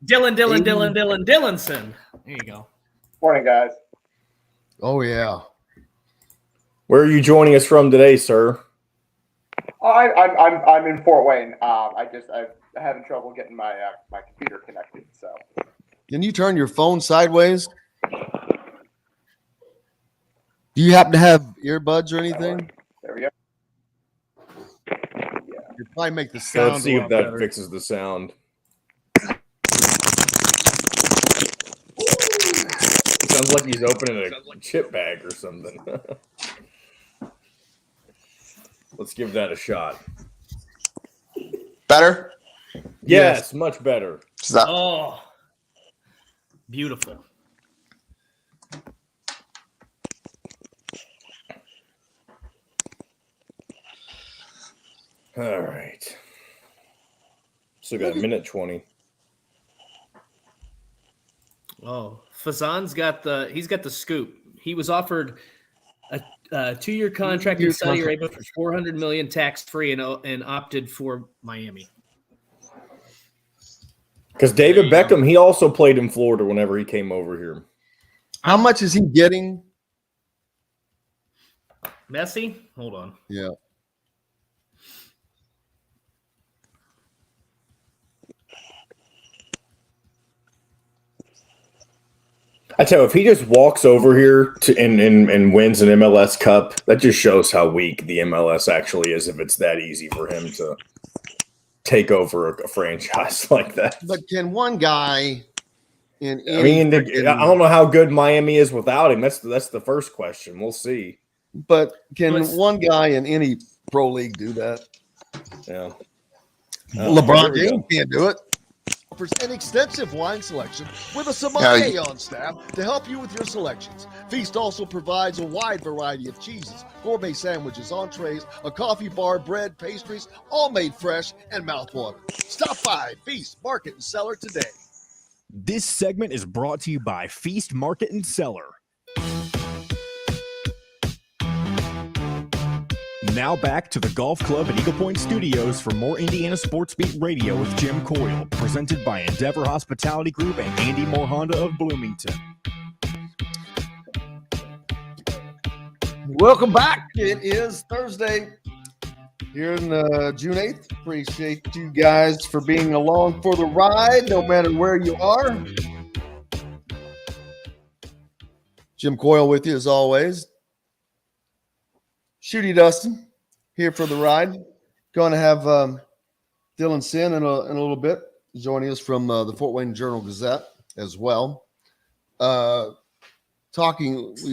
Dylan Sinn. There you go. Morning, guys. Oh, yeah. Where are you joining us from today, sir? I'm in Fort Wayne. I'm having trouble getting my my computer connected. So, Can you turn your phone sideways? Do you happen to have earbuds or anything? there we go. You probably make the sound. Let's see if that fixes the sound. Sounds like he's opening a chip bag or something. Let's give that a shot. Better? Yes, much better. Oh, beautiful. All right. Still got a minute 20. Oh, Fazan's got the scoop. He was offered a 2-year contract in Saudi Arabia for $400 million tax-free and opted for Miami. Because David Beckham, he also played in Florida whenever he came over here. How much is he getting? Messi? Hold on. Yeah. I tell you, if he just walks over here and wins an MLS Cup, that just shows how weak the MLS actually is if it's that easy for him to take over a franchise like that. But can one guy I don't know how good Miami is without him. That's the first question. We'll see. But can one guy in any pro league do that? Yeah. LeBron James can't do it. Offers an extensive wine selection with a sommelier on staff to help you with your selections. Feast also provides a wide variety of cheeses, gourmet sandwiches, entrees, a coffee bar, bread, pastries, all made fresh and mouthwatering. Stop by Feast Market and Cellar today. This segment is brought to you by Feast Market and Cellar. Now back to the Golf Club at Eagle Point Studios for more Indiana Sports Beat Radio with Jim Coyle, presented by Endeavor Hospitality Group and Andy Moore Honda of Bloomington. Welcome back. It is Thursday here in June 8th. Appreciate you guys for being along for the ride, no matter where you are. Jim Coyle with you as always. Shooty Dustin here for the ride. Going to have Dylan Sinn in a little bit joining us from the Fort Wayne Journal-Gazette as well. We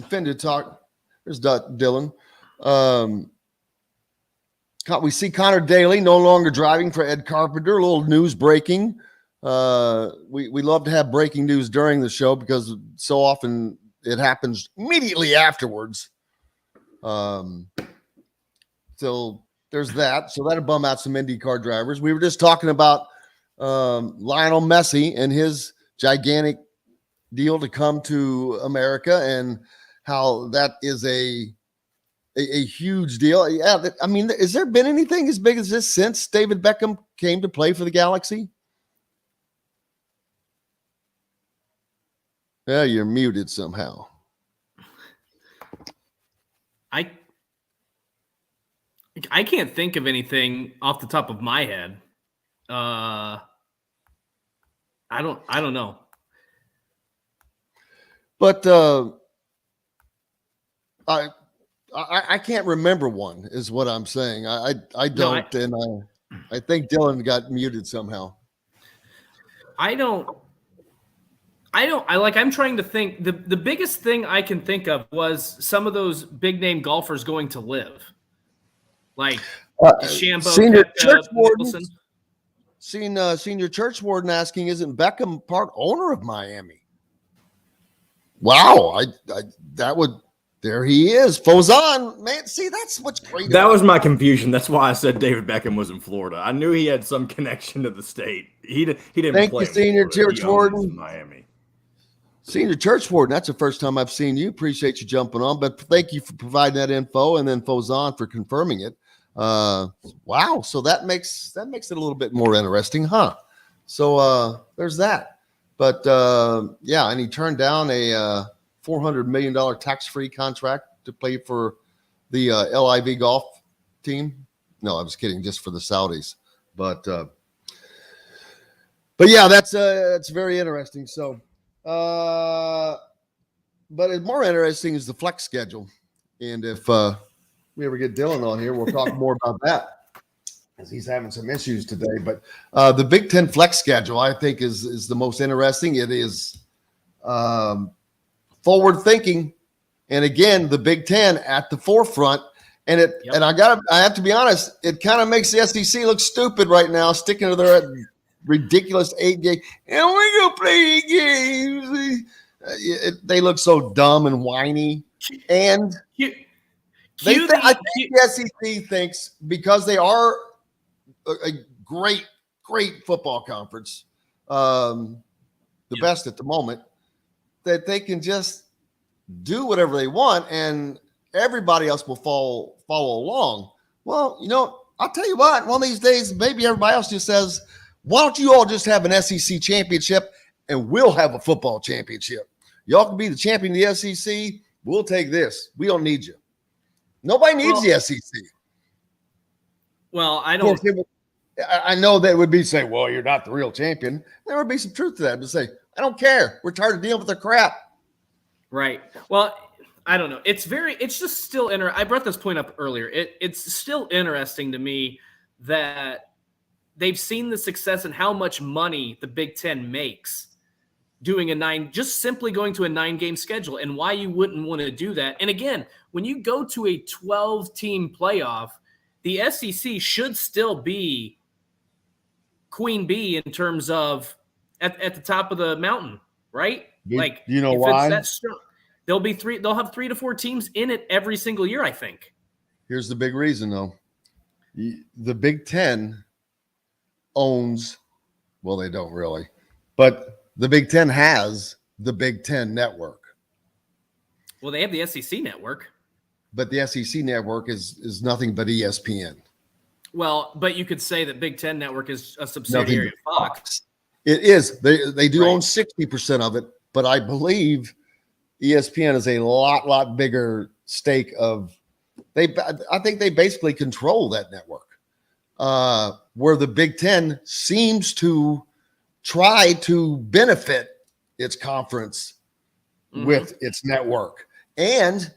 fin to talk. There's Dylan. We see Connor Daly no longer driving for Ed Carpenter. A little news breaking. We love to have breaking news during the show because so often it happens immediately afterwards. So there's that. So that'll bum out some IndyCar drivers. We were just talking about Lionel Messi and his gigantic deal to come to America and how that is a huge deal. Yeah, I mean, has there been anything as big as this since David Beckham came to play for the Galaxy? Yeah, you're muted somehow. I can't think of anything off the top of my head. I don't know. But I can't remember one, is what I'm saying. I don't, and I think Dylan got muted somehow. I'm trying to think. The biggest thing I can think of was some of those big name golfers going to live. Like DeChambeau, Senior Koepka, church warden. Mickelson. Senior church warden asking, isn't Beckham part owner of Miami? Wow, there he is. Fozan, man, see, that's what's great. That was my confusion. That's why I said David Beckham was in Florida. I knew he had some connection to the state. He didn't Thank play you, Senior in Florida. Church Warden. In Miami. Senior Church Warden, that's the first time I've seen you. Appreciate you jumping on, but thank you for providing that info, and then Fozan for confirming it. Wow, so that makes it a little bit more interesting, huh? So there's that. But yeah, and he turned down a $400 million tax-free contract to play for the LIV golf team. No, I was kidding, just for the Saudis. But yeah, that's very interesting. So, but it's more interesting is the flex schedule. And if we ever get Dylan on here, we'll talk more about that, as he's having some issues today. But the Big Ten flex schedule, I think, is the most interesting. It is forward thinking, and again, the Big Ten at the forefront. And and I have to be honest, it kind of makes the SEC look stupid right now, sticking to their ridiculous 8-game. And we go play 8 games. They look so dumb and whiny. And I think the SEC thinks, because they are a great football conference, the best at the moment, that they can just do whatever they want and everybody else will follow along. Well, I'll tell you what, one of these days, maybe everybody else just says, why don't you all just have an SEC championship and we'll have a football championship? Y'all can be the champion of the SEC. We'll take this. We don't need you. Nobody needs the SEC. Well, I know they would be saying, well, you're not the real champion. There would be some truth to that, but say, I don't care. We're tired of dealing with their crap. Right. Well, I don't know. It's just still I brought this point up earlier. It's still interesting to me that they've seen the success and how much money the Big Ten makes doing just simply going to a 9-game schedule, and why you wouldn't want to do that. And again, when you go to a 12-team playoff, the SEC should still be queen bee in terms of at the top of the mountain, right? Like, you know why? They'll have 3 to 4 teams in it every single year, I think. Here's the big reason, though. The Big Ten owns, well, they don't really, but the Big Ten has the Big Ten network. Well, they have the SEC network. But the SEC network is nothing but ESPN. Well, but you could say that Big Ten network is a subsidiary of Fox. It is. They do own 60% of it, but I believe ESPN is a lot bigger stake of. I think they basically control that network, where the Big Ten seems to try to benefit its conference with its network, and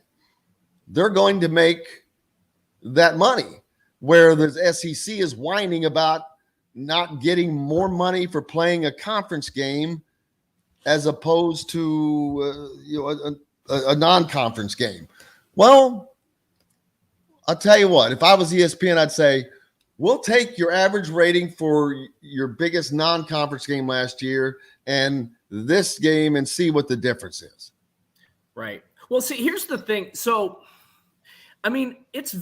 they're going to make that money. Where the SEC is whining about not getting more money for playing a conference game as opposed to a non-conference game. Well, I'll tell you what, if I was ESPN, I'd say, we'll take your average rating for your biggest non-conference game last year and this game and see what the difference is. Right. Well, see, here's the thing. So, I mean, it's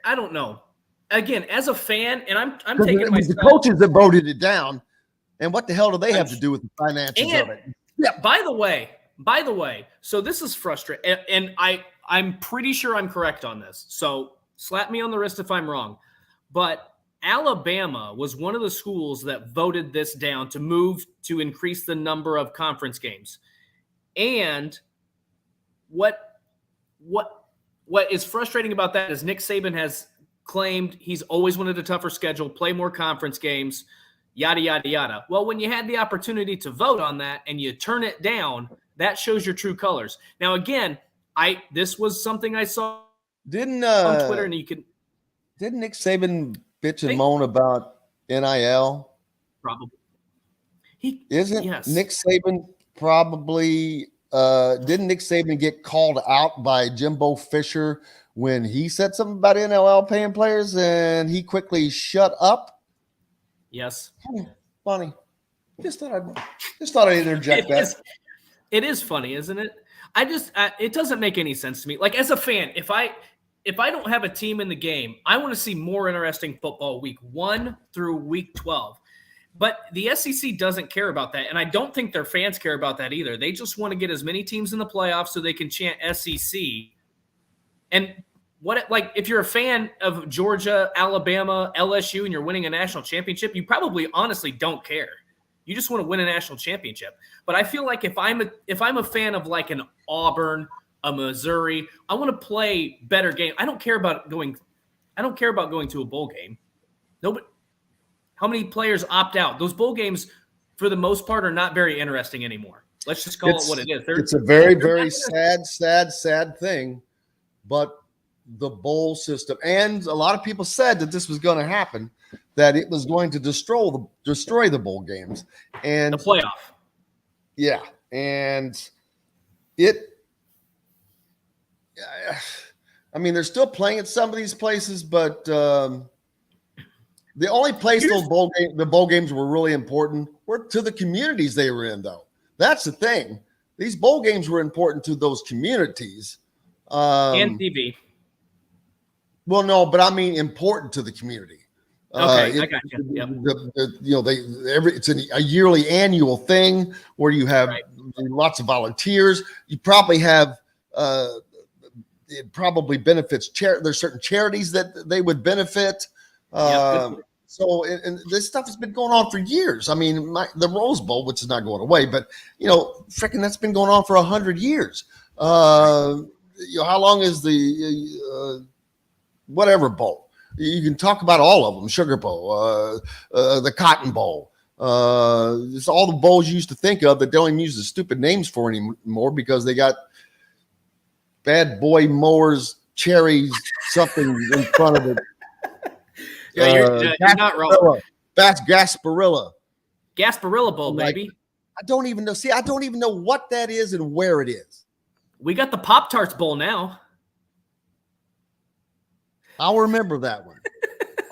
I don't know. Again, as a fan, and I'm taking the coaches that voted it down, and what the hell do they have to do with the finances of it? Yeah. By the way, so this is frustrating, and I'm pretty sure I'm correct on this. So slap me on the wrist if I'm wrong, but Alabama was one of the schools that voted this down to move to increase the number of conference games. And what is frustrating about that is Nick Saban has claimed he's always wanted a tougher schedule, play more conference games, yada, yada, yada. Well, when you had the opportunity to vote on that and you turn it down, that shows your true colors. Now, again, this was something I saw on Twitter, and you can. Didn't Nick Saban bitch and moan about NIL? Probably. Yes. Nick Saban probably didn't Nick Saban get called out by Jimbo Fisher when he said something about NIL paying players and he quickly shut up? Yes. Funny. Just thought I'd interject that. It is funny, isn't it? It doesn't make any sense to me. Like, as a fan, if I don't have a team in the game, I want to see more interesting football week 1 through week 12. But the SEC doesn't care about that, and I don't think their fans care about that either. They just want to get as many teams in the playoffs so they can chant SEC. And if you're a fan of Georgia, Alabama, LSU, and you're winning a national championship, you probably honestly don't care. You just want to win a national championship. But I feel like if I'm a fan of like an Auburn, a Missouri, I want to play better game. I don't care about going to a bowl game. Nobody. How many players opt out? Those bowl games, for the most part, are not very interesting anymore. Let's just call it what it is. It's a very, very sad thing. But the bowl system, and a lot of people said that this was going to happen, that it was going to destroy the bowl games and the playoff. Yeah, and I mean, they're still playing at some of these places, but the only place the bowl games were really important were to the communities they were in, though. That's the thing. These bowl games were important to those communities. And TV. Well, no, but I mean important to the community. Okay, I got you. Yep. It's a yearly annual thing where you have lots of volunteers. You probably have it probably benefits there's certain charities that they would benefit. So this stuff has been going on for years. I mean, the Rose Bowl, which is not going away, but freaking that's been going on for 100 years. How long is the whatever bowl? You can talk about all of them: Sugar Bowl, the Cotton Bowl. It's all the bowls you used to think of that don't even use the stupid names for anymore because they got Bad Boy Mowers cherries something in front of it. You're not wrong. Gasparilla Bowl, baby. I don't even know. See, I don't even know what that is and where it is. We got the Pop-Tarts Bowl now. I'll remember that one.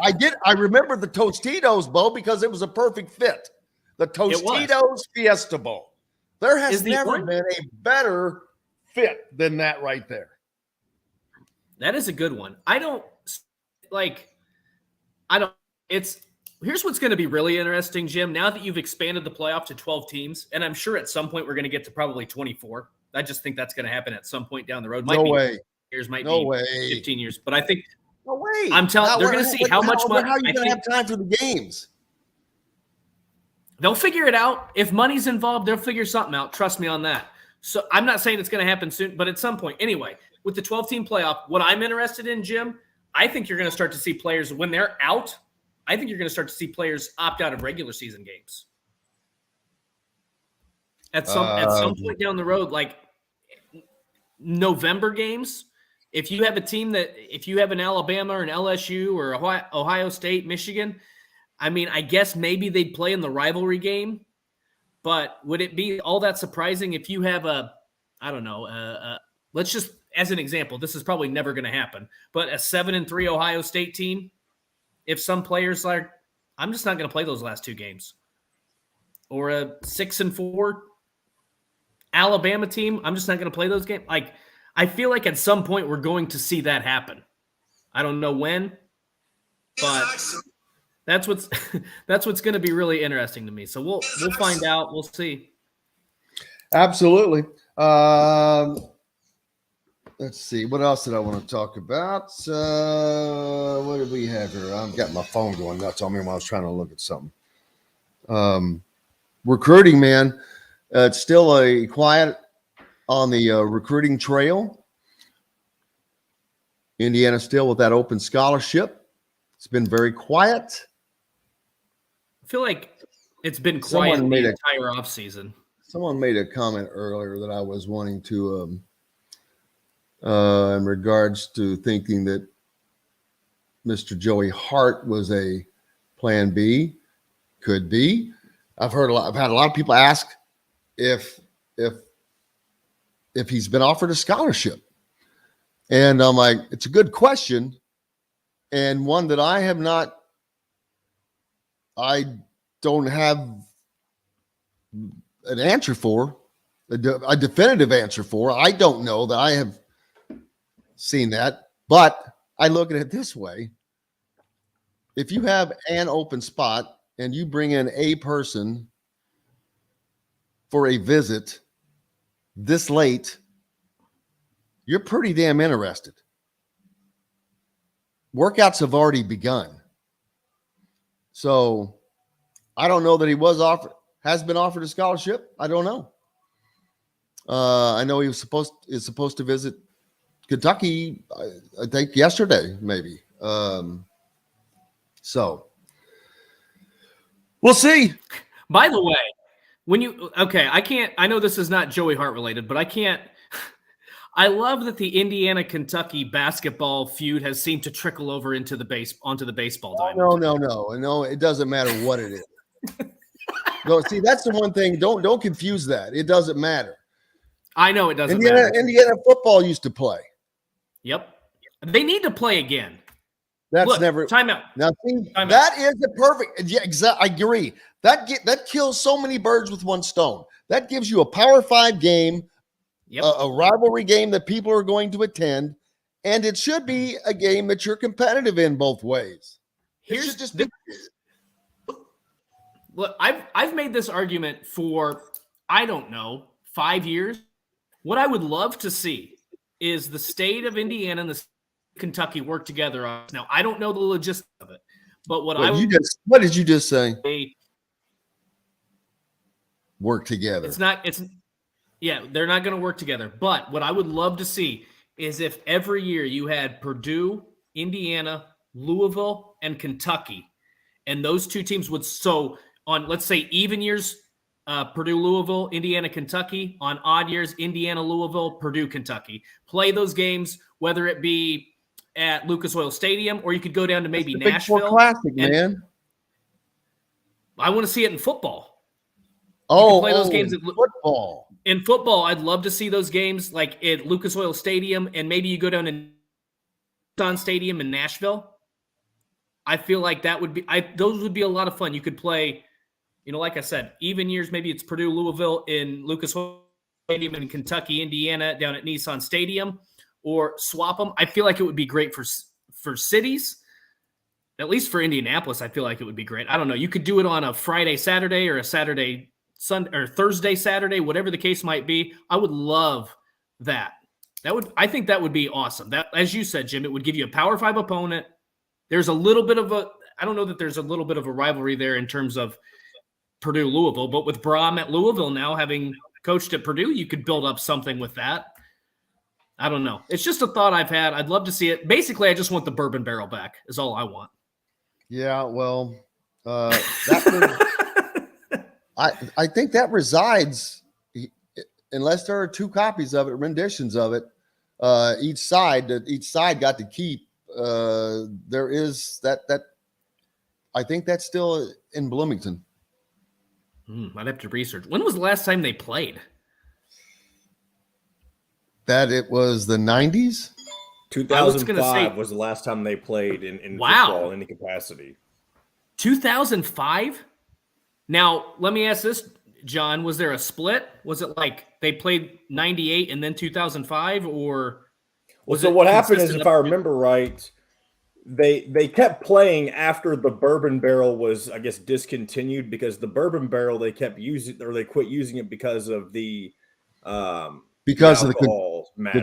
I remember the Tostitos Bowl because it was a perfect fit. The Tostitos Fiesta Bowl. There has never been a better fit than that right there. That is a good one. Here's what's going to be really interesting, Jim. Now that you've expanded the playoff to 12 teams, and I'm sure at some point we're going to get to probably 24. I just think that's going to happen at some point down the road. No way. 15 years. But I think no way. I'm telling they're going to see how much money. How are you going to have time for the games? They'll figure it out. If money's involved, they'll figure something out. Trust me on that. So I'm not saying it's going to happen soon, but at some point. Anyway, with the 12-team playoff, what I'm interested in, Jim, I think you're going to start to see players when they're out. I think you're going to start to see players opt out of regular season games. At some point down the road, like November games, if you have an Alabama or an LSU or Ohio State, Michigan, I mean, I guess maybe they'd play in the rivalry game, but would it be all that surprising if you have let's just, as an example, this is probably never going to happen, but a 7-3 Ohio State team, if some players I'm just not going to play those last two games, or a 6-4 Alabama team, I'm just not going to play those games. Like, I feel like at some point we're going to see that happen. I don't know when, but that's what's going to be really interesting to me. So we'll find out. We'll see. Absolutely. Let's see. What else did I want to talk about? What did we have here? I've got my phone going nuts on me while I was trying to look at something. Recruiting, man. It's still a quiet on the recruiting trail. Indiana still with that open scholarship. It's been very quiet. I feel like it's been quiet the entire offseason. Someone made a comment earlier that I was wanting to, in regards to thinking that Mr. Joey Hart was a plan B. Could be. I've had a lot of people ask if he's been offered a scholarship. And I'm like, it's a good question. And one that I don't have an answer for, a definitive answer for. I don't know that I have seen that, but I look at it this way. If you have an open spot and you bring in a person for a visit this late, you're pretty damn interested. Workouts have already begun. So I don't know that he has been offered a scholarship. I don't know. I know he is supposed to visit Kentucky, I think yesterday, maybe. So we'll see. By the way, I know this is not Joey Hart related, but I love that the Indiana-Kentucky basketball feud has seemed to trickle over onto the baseball diamond. No, it doesn't matter what it is. No, see, that's the one thing. Don't confuse that. It doesn't matter. I know it doesn't matter. Indiana football used to play. Yep. They need to play again. Timeout. Now, see, that is the perfect. Yeah, exactly. I agree. That kills so many birds with one stone. That gives you a Power 5 game, a rivalry game that people are going to attend, and it should be a game that you're competitive in both ways. Look, I've made this argument for, I don't know, 5 years. What I would love to see is the state of Indiana and the Kentucky work together on. Now, I don't know the logistics of it, but what did you just say? Work together. They're not going to work together. But what I would love to see is if every year you had Purdue, Indiana, Louisville, and Kentucky, and those two teams would, so on, let's say, even years, Purdue, Louisville, Indiana, Kentucky. On odd years, Indiana, Louisville, Purdue, Kentucky. Play those games, whether it be at Lucas Oil Stadium, or you could go down to maybe Nashville. Big Four Classic, man. I want to see it in football. Play those games in football. In football, I'd love to see those games like at Lucas Oil Stadium, and maybe you go down to Nissan Stadium in Nashville. I feel like that would be those would be a lot of fun. You could play, like I said, even years, maybe it's Purdue, Louisville in Lucas Oil Stadium, in Kentucky, Indiana down at Nissan Stadium, or swap them. I feel like it would be great for cities. At least for Indianapolis, I feel like it would be great. I don't know. You could do it on a Friday, Saturday, or a Saturday, Sunday, or Thursday, Saturday, whatever the case might be. I would love that. I think that would be awesome. That, as you said, Jim, it would give you a Power 5 opponent. There's a little bit of I don't know that there's a little bit of a rivalry there in terms of Purdue, Louisville, but with Braum at Louisville now, having coached at Purdue, you could build up something with that. I don't know. It's just a thought I've had. I'd love to see it. Basically, I just want the bourbon barrel back is all I want. Yeah, well, I think that resides, unless there are two copies of it, renditions of it, each side got to keep. There is that I think that's still in Bloomington. I'd have to research. When was the last time they played? That it was the 90s. 2005 was the last time they played in football in any capacity. 2005? Now, let me ask this, John. Was there a split? Was it like they played 98 and then 2005? Or so what happened is, if I remember right, they kept playing after the bourbon barrel was, I guess, discontinued, because the bourbon barrel they kept using, or they quit using it because of the the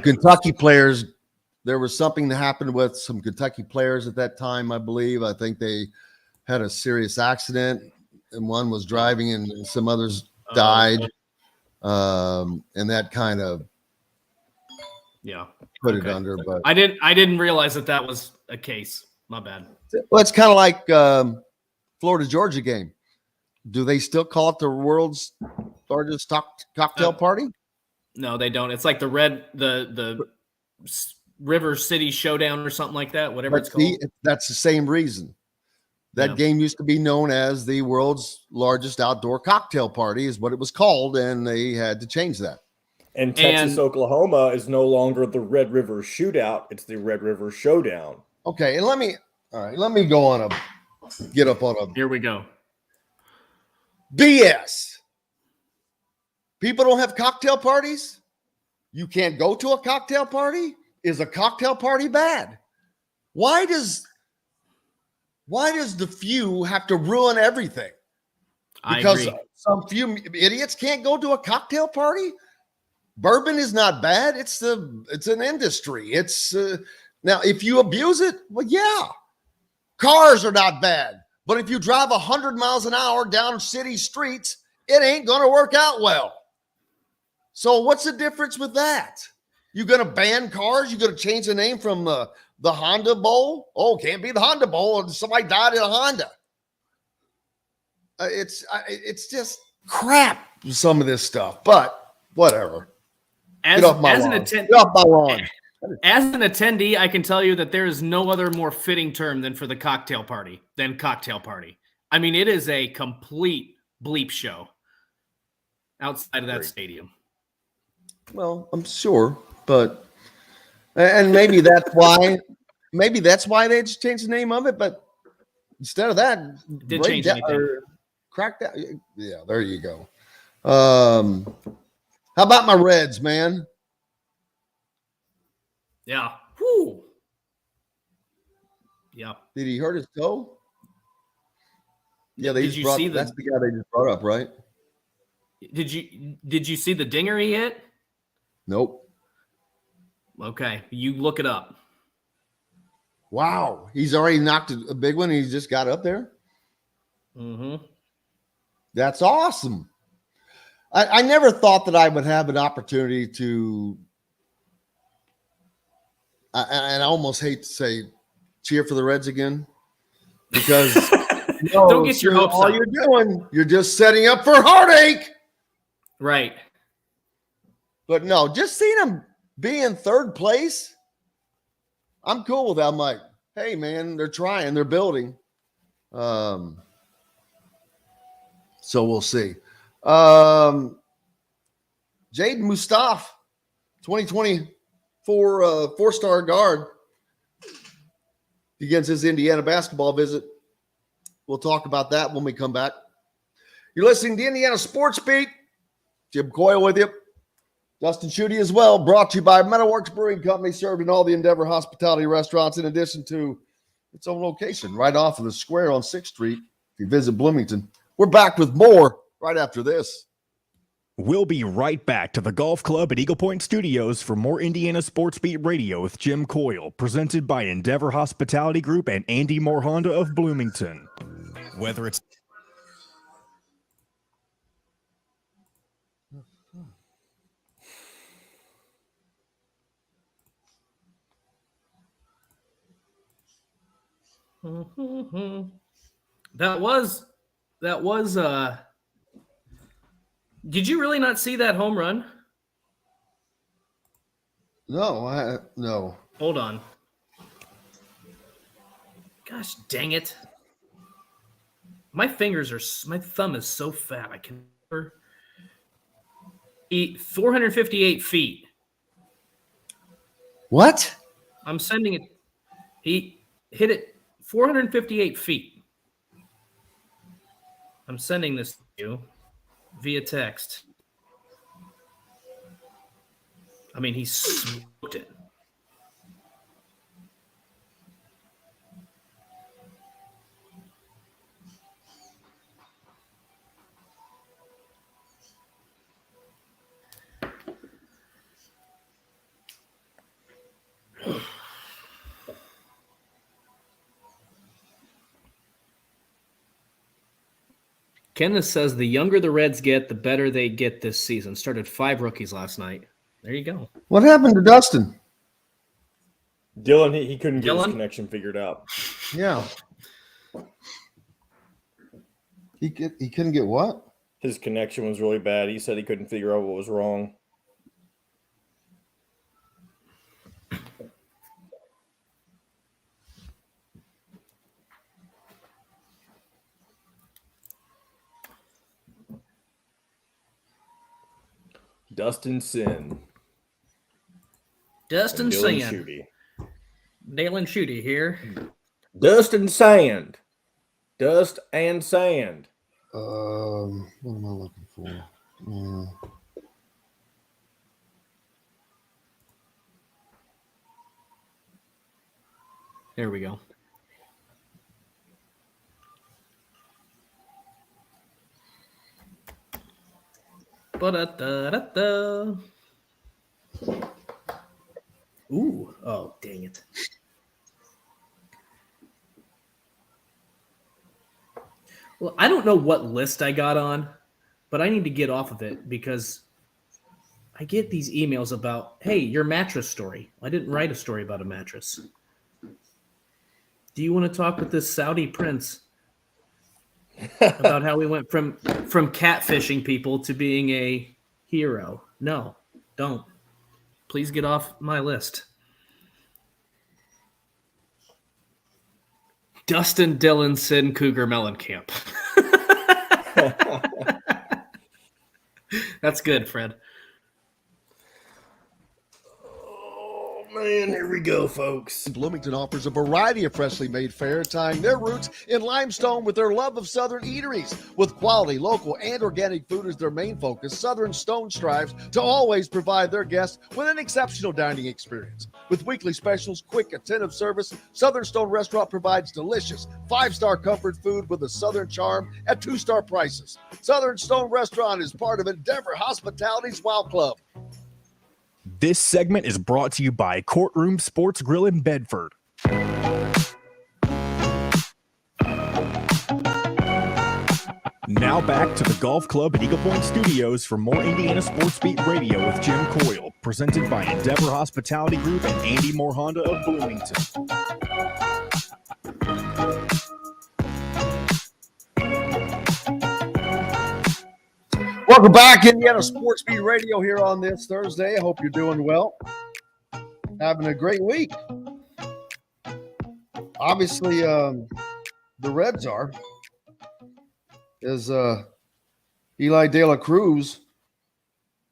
Kentucky players. There was something that happened with some Kentucky players at that time, I believe. I think they had a serious accident, and one was driving and some others died. And that kind of put it under. But I didn't realize that was a case. My bad. Well, it's kind of like Florida-Georgia game. Do they still call it the world's largest cocktail party? No, they don't. It's like the River City Showdown or something like that, whatever it's called. That's the same reason. That game used to be known as the world's largest outdoor cocktail party is what it was called, and they had to change that. And Texas, Oklahoma is no longer the Red River Shootout. It's the Red River Showdown. Okay, and let me go on get up on a. Here we go. BS. People don't have cocktail parties? You can't go to a cocktail party? Is a cocktail party bad? Why does the few have to ruin everything? Because some few idiots can't go to a cocktail party? Bourbon is not bad. It's an industry. It's now if you abuse it, well, yeah. Cars are not bad. But if you drive 100 miles an hour down city streets, it ain't going to work out well. So what's the difference with that? You going to ban cars? You going to change the name from the Honda Bowl? Oh, can't be the Honda Bowl. Somebody died in a Honda. It's just crap, some of this stuff. But whatever. As an attendee, I can tell you that there is no other more fitting term than cocktail party. I mean, it is a complete bleep show outside of that stadium. Well, I'm sure, but and maybe that's why they just changed the name of it. But instead of that, did change anything? Crack that. Yeah, there you go. How about my Reds, man? Yeah. Whew. Yeah. Did he hurt his toe? Yeah, that's the guy they just brought up, right? Did you see the dinger he hit? Nope. Okay, you look it up. Wow, he's already knocked a big one. He just got up there. Mm-hmm. That's awesome. I never thought that I would have an opportunity to. And I almost hate to say cheer for the Reds again because don't get your hopes up. You're just setting up for heartache. Right. But no, just seeing them be in third place, I'm cool with that. I'm like, hey, man, they're trying. They're building. So we'll see. Jaden Mustaf, 2024 four-star guard, begins his Indiana basketball visit. We'll talk about that when we come back. You're listening to Indiana Sports Beat. Jim Coyle with you. Dustin Schutte as well, brought to you by Metalworks Brewing Company, served in all the Endeavor hospitality restaurants, in addition to its own location right off of the square on 6th Street. If you visit Bloomington, we're back with more right after this. We'll be right back to the Golf Club at Eagle Point Studios for more Indiana Sports Beat Radio with Jim Coyle, presented by Endeavor Hospitality Group and Andy Moore Honda of Bloomington. Whether it's That was did you really not see that home run? No, no. Hold on. Gosh dang it. My thumb is so fat. I can never eat 458 feet. What? I'm sending it. He hit it 458 feet. I'm sending this to you via text. I mean, he smoked it. Kenneth says the younger the Reds get, the better they get this season. Started 5 rookies last night. There you go. What happened to Dustin? Dylan, he couldn't get his connection figured out. Yeah. He couldn't get what? His connection was really bad. He said he couldn't figure out what was wrong. Dustin Sinn. Dustin Sinn. Dalen Schutte here. Dustin Sand. Dust and sand. What am I looking for? There we go. Ba-da-da-da-da. Ooh. Oh, dang it. Well, I don't know what list I got on, but I need to get off of it because I get these emails about, hey, your mattress story. I didn't write a story about a mattress. Do you want to talk with this Saudi prince about how we went from catfishing people to being a hero? No, don't. Please get off my list. Dustin, Dylan, Sinn, Cougar, Mellencamp. That's good, Fred. Oh, man, here we go, folks. Bloomington offers a variety of freshly made fare, tying their roots in limestone with their love of Southern eateries. With quality, local, and organic food as their main focus, Southern Stone strives to always provide their guests with an exceptional dining experience. With weekly specials, quick, attentive service, Southern Stone Restaurant provides delicious, 5-star comfort food with a Southern charm at 2-star prices. Southern Stone Restaurant is part of Endeavor Hospitality's Wow Club. This segment is brought to you by Courtroom Sports Grill in Bedford. Now back to the Golf Club at Eagle Point Studios for more Indiana Sports Beat Radio with Jim Coyle, presented by Endeavor Hospitality Group and Andy Moore Honda of Bloomington. Welcome back, Indiana Sports Beat Radio here on this Thursday. I hope you're doing well. Having a great week. Obviously, the Reds are. Is Eli De La Cruz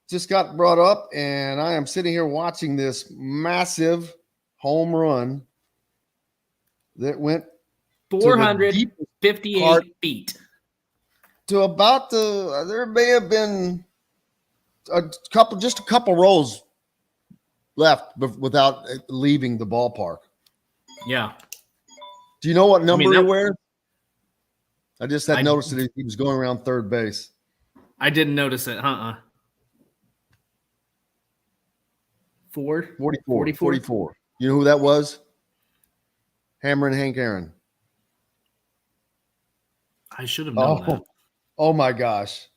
just got brought up, and I am sitting here watching this massive home run that went 458 feet. To about there may have been a couple rows left without leaving the ballpark. Yeah. Do you know what number you're wearing? I just had noticed that he was going around third base. I didn't notice it. 44. You know who that was? Hammer and Hank Aaron. I should have known that. Oh my gosh.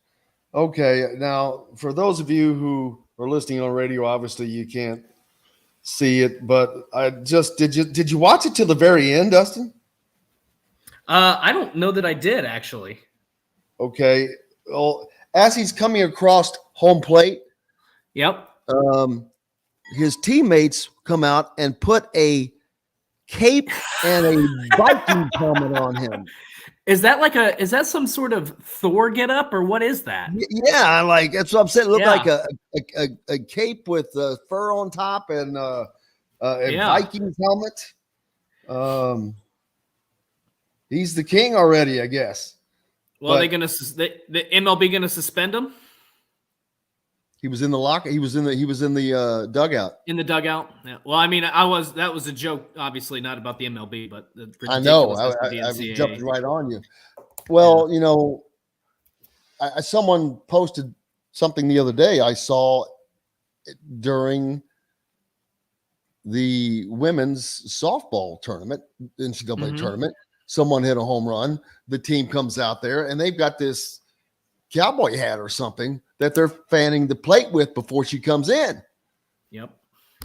Okay. Now, for those of you who are listening on radio, obviously you can't see it, but did you watch it till the very end, Dustin? I don't know that I did, actually. Okay. Well, as he's coming across home plate, yep. His teammates come out and put a cape and a Viking helmet on him. Is that some sort of Thor getup, or what is that? Yeah, like that's what I'm saying. It looked like a cape with fur on top and a Vikings helmet. He's the king already, I guess. Well, are they going to the MLB going to suspend him? He was in the locker. He was in the dugout. In the dugout. Yeah. Well, I mean, that was a joke, obviously not about the MLB, but the I know I was jumping right on you. Well, you know, someone posted something the other day. I saw during the women's softball tournament, NCAA tournament. Someone hit a home run. The team comes out there and they've got this cowboy hat or something that they're fanning the plate with before she comes in. Yep.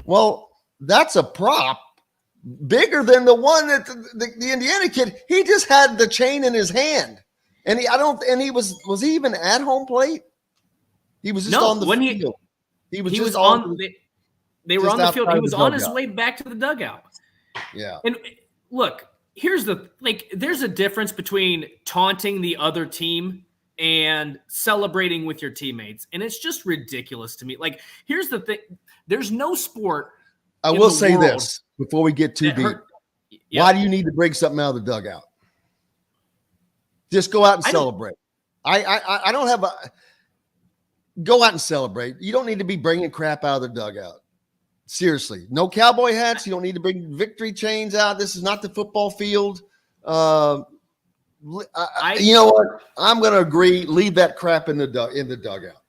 Well, that's a prop bigger than the one that the Indiana kid. He just had the chain in his hand, and he was he even at home plate? He was just on the field. They were on the field. He was on his way back to the dugout. Yeah. And look, here's there's a difference between taunting the other team and celebrating with your teammates. And it's just ridiculous to me. Like, here's the thing. There's no sport. I will say this before we get too deep. Why do you need to break something out of the dugout? Just go out and celebrate. I don't have go out and celebrate. You don't need to be bringing crap out of the dugout. Seriously. No cowboy hats. You don't need to bring victory chains out. This is not the football field. You know what? I'm going to agree. Leave that crap in the dugout.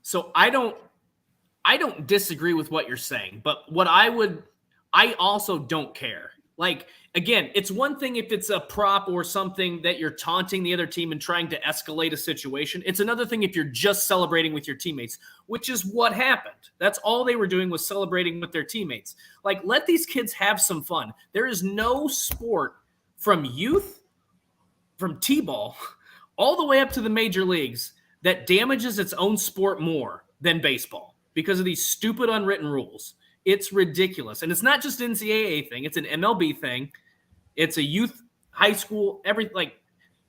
So I don't disagree with what you're saying, but I also don't care. Like, again, it's one thing if it's a prop or something that you're taunting the other team and trying to escalate a situation. It's another thing if you're just celebrating with your teammates, which is what happened. That's all they were doing was celebrating with their teammates. Like, let these kids have some fun. There is no sport from youth, from T-ball, all the way up to the major leagues that damages its own sport more than baseball because of these stupid unwritten rules. It's ridiculous. And it's not just an NCAA thing. It's an MLB thing. It's a youth, high school,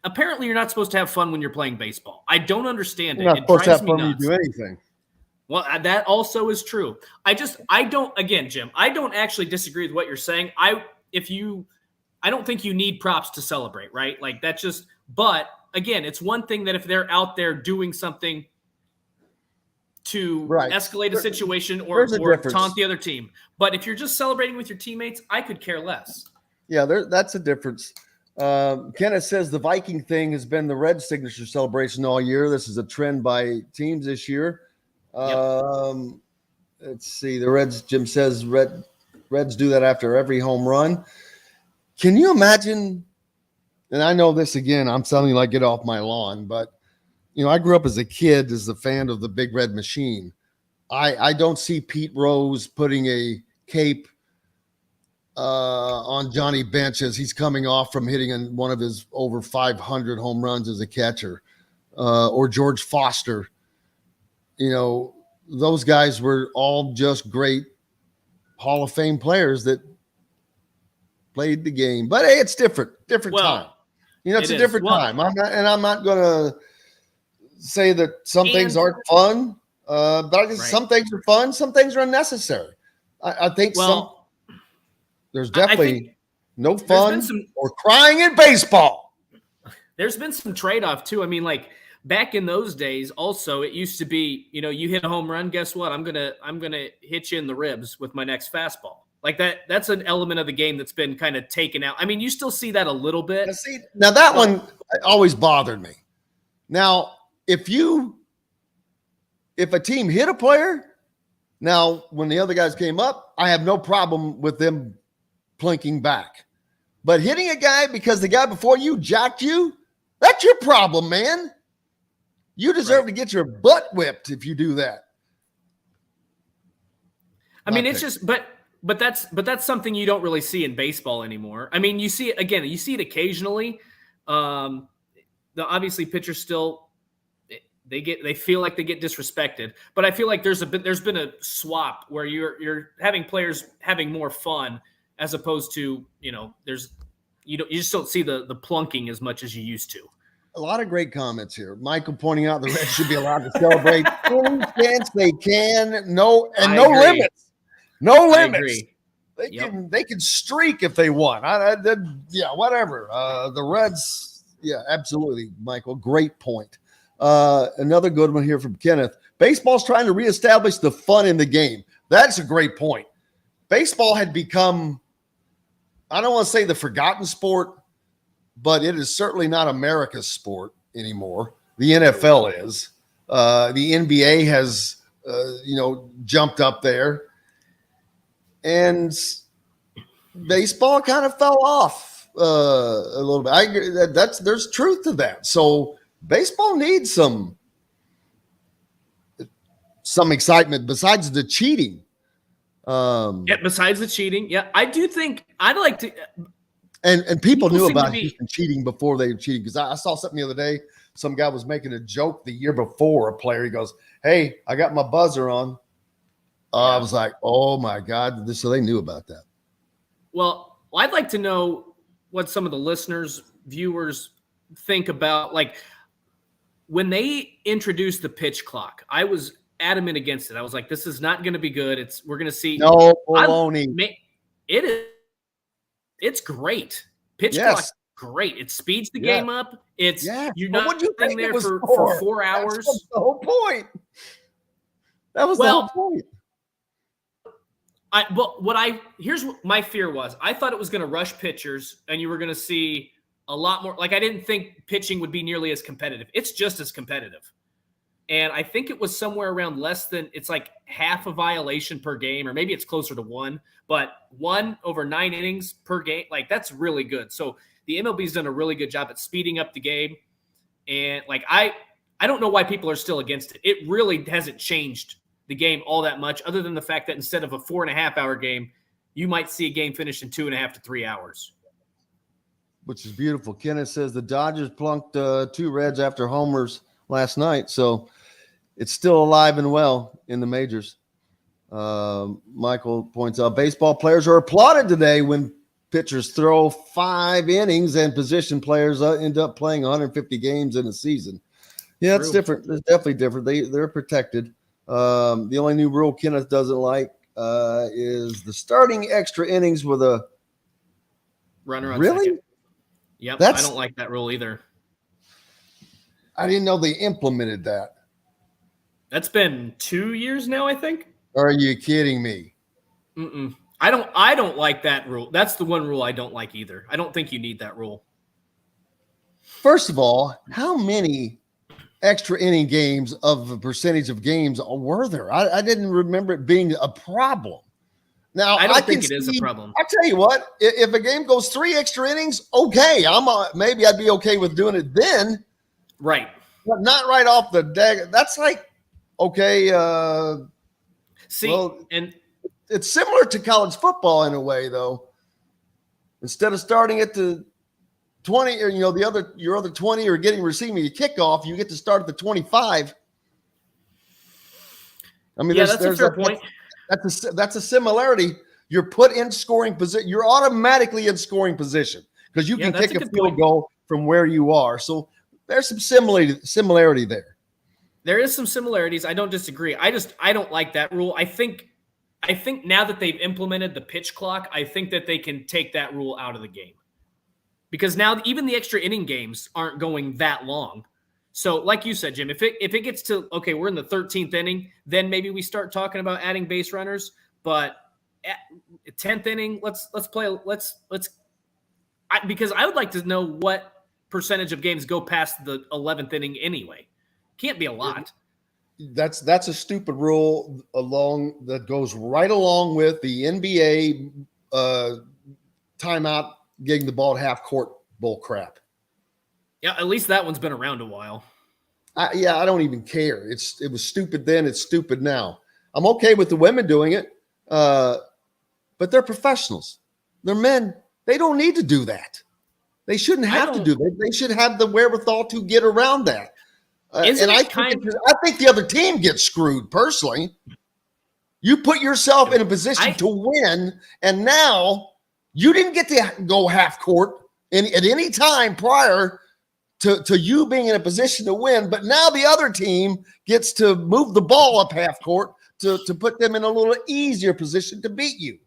apparently you're not supposed to have fun when you're playing baseball. I don't understand it. You're not supposed to have fun when you do anything. Well, that also is true. Jim, I don't actually disagree with what you're saying. I don't think you need props to celebrate, right? Like, that's just, but again, it's one thing that if they're out there doing something to escalate a situation or taunt the other team. But if you're just celebrating with your teammates, I could care less. Yeah, that's a difference. Kenneth says the Viking thing has been the Reds' signature celebration all year. This is a trend by teams this year. Let's see. The Reds, Jim says, Reds do that after every home run. Can you imagine? And I know this again, I'm sounding like get off my lawn, but I grew up as a kid as a fan of the Big Red Machine. I don't see Pete Rose putting a cape on Johnny Bench as he's coming off from hitting one of his over 500 home runs as a catcher, or George Foster. Those guys were all just great Hall of Fame players that played the game. But hey, it's different time. It's a different time. I'm not going to say that some things aren't fun, but I guess some things are fun, some things are unnecessary. I think there's definitely no fun or crying in baseball. There's been some trade-off too. I mean, like back in those days, also it used to be, you hit a home run, guess what? I'm gonna hit you in the ribs with my next fastball. Like that's an element of the game that's been kind of taken out. I mean, you still see that a little bit. Now that one always bothered me. Now, if a team hit a player, now when the other guys came up, I have no problem with them plinking back. But hitting a guy because the guy before you jacked you, that's your problem, man. You deserve to get your butt whipped if you do that. I mean, it's just, but that's something you don't really see in baseball anymore. I mean, you see it occasionally. Obviously pitchers still, they feel like they get disrespected, but I feel like there's been a swap where you're having players having more fun as opposed to, you just don't see the plunking as much as you used to. A lot of great comments here. Michael pointing out the Reds should be allowed to celebrate any chance they can. No limits. No limits. They can streak if they want. Whatever. The Reds, absolutely, Michael. Great point. Another good one here from Kenneth. Baseball's trying to reestablish the fun in the game. That's a great point. Baseball had become, I don't want to say the forgotten sport, but it is certainly not America's sport anymore. The NFL is. The NBA has, jumped up there. And baseball kind of fell off a little bit. I agree there's truth to that. So baseball needs some excitement besides the cheating. Besides the cheating, I do think I'd like to. And people knew about Houston cheating before they were cheating, because I saw something the other day. Some guy was making a joke the year before a player. He goes, "Hey, I got my buzzer on." I was like, "Oh my God!" So they knew about that. Well, I'd like to know what some of the listeners, viewers think about, like, when they introduced the pitch clock. I was adamant against it. I was like, "This is not going to be good. We're going to see." No baloney. It is. It's great. Pitch clock, great. It speeds the game up. You're not sitting there for 4 hours. That's the whole point. That was the whole point. Here's what my fear was. I thought it was going to rush pitchers, and you were going to see a lot more. Like, I didn't think pitching would be nearly as competitive. It's just as competitive. And I think it was somewhere around it's like half a violation per game, or maybe it's closer to 1, but 1 over 9 innings per game. Like, that's really good. So the MLB's done a really good job at speeding up the game. And like, I don't know why people are still against it. It really hasn't changed the game all that much, other than the fact that instead of a 4.5-hour game, you might see a game finish in 2.5 to 3 hours. Which is beautiful. Kenneth says the Dodgers plunked 2 Reds after homers last night. So it's still alive and well in the majors. Michael points out baseball players are applauded today when pitchers throw 5 innings and position players end up playing 150 games in a season. Yeah, it's different. It's definitely different. They're protected. The only new rule Kenneth doesn't like is the starting extra innings with a runner on really? Second. Yep, I don't like that rule either. I didn't know they implemented that. That's been 2 years now, I think. Are you kidding me? I don't like that rule. That's the one rule I don't like either. I don't think you need that rule. First of all, how many extra inning games of a percentage of games were there? I didn't remember it being a problem. Now, I don't think it is a problem. I'll tell you what, if a game goes 3 extra innings, okay, maybe I'd be okay with doing it then. Right. But not right off the deck. That's like, okay. And it's similar to college football in a way, though. Instead of starting at the 20, or your other 20 or receiving a kickoff, you get to start at the 25. I mean, that's a fair point. That's a similarity. You're put in scoring position. You're automatically in scoring position because you can kick a field goal from where you are. So there's some similarity there. There is some similarities. I don't disagree. I don't like that rule. I think now that they've implemented the pitch clock, I think that they can take that rule out of the game. Because now even the extra inning games aren't going that long. So like you said, Jim, if it gets to, okay, we're in the 13th inning, then maybe we start talking about adding base runners. But at 10th inning, because I would like to know what percentage of games go past the 11th inning anyway. Can't be a lot. That's a stupid rule that goes right along with the NBA timeout, getting the ball at half court bull crap. Yeah, at least that one's been around a while. I don't even care. It was stupid then. It's stupid now. I'm okay with the women doing it, but they're professionals. They're men. They don't need to do that. They shouldn't have to do that. They should have the wherewithal to get around that. I think the other team gets screwed, personally. You put yourself in a position to win, and now you didn't get to go half court at any time prior to you being in a position to win, but now the other team gets to move the ball up half court to put them in a little easier position to beat you.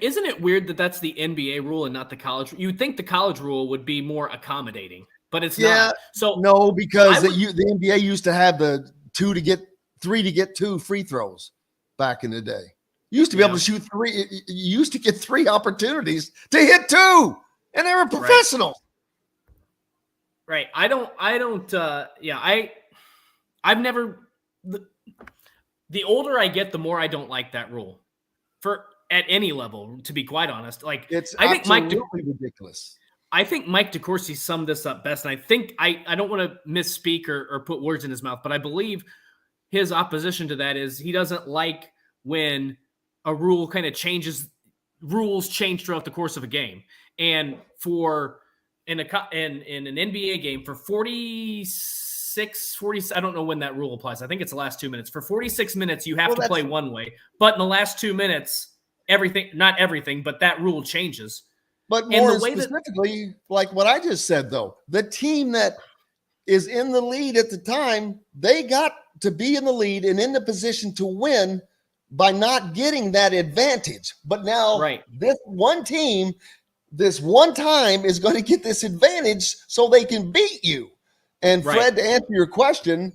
Isn't it weird that that's the NBA rule and not the college? You would think the college rule would be more accommodating, but it's not. So no, because the NBA used to have the 3 to get 2 free throws back in the day. You used to be able to shoot 3. You used to get 3 opportunities to hit 2, and they were professional. Right. I've never. The older I get, the more I don't like that rule. At any level, to be quite honest. Like, it's ridiculous. I think Mike DeCourcy summed this up best, and I think I don't want to misspeak or put words in his mouth, but I believe his opposition to that is he doesn't like when a rule kind of changes. Rules change throughout the course of a game, and in an NBA game for 40, I don't know when that rule applies. I think it's the last 2 minutes. For 46 minutes, you have to play one way. But in the last 2 minutes, not everything, but that rule changes. But more specifically, like what I just said, though, the team that is in the lead at the time, they got to be in the lead and in the position to win by not getting that advantage. But now this one team, this one time is going to get this advantage so they can beat you. And Fred, to answer your question,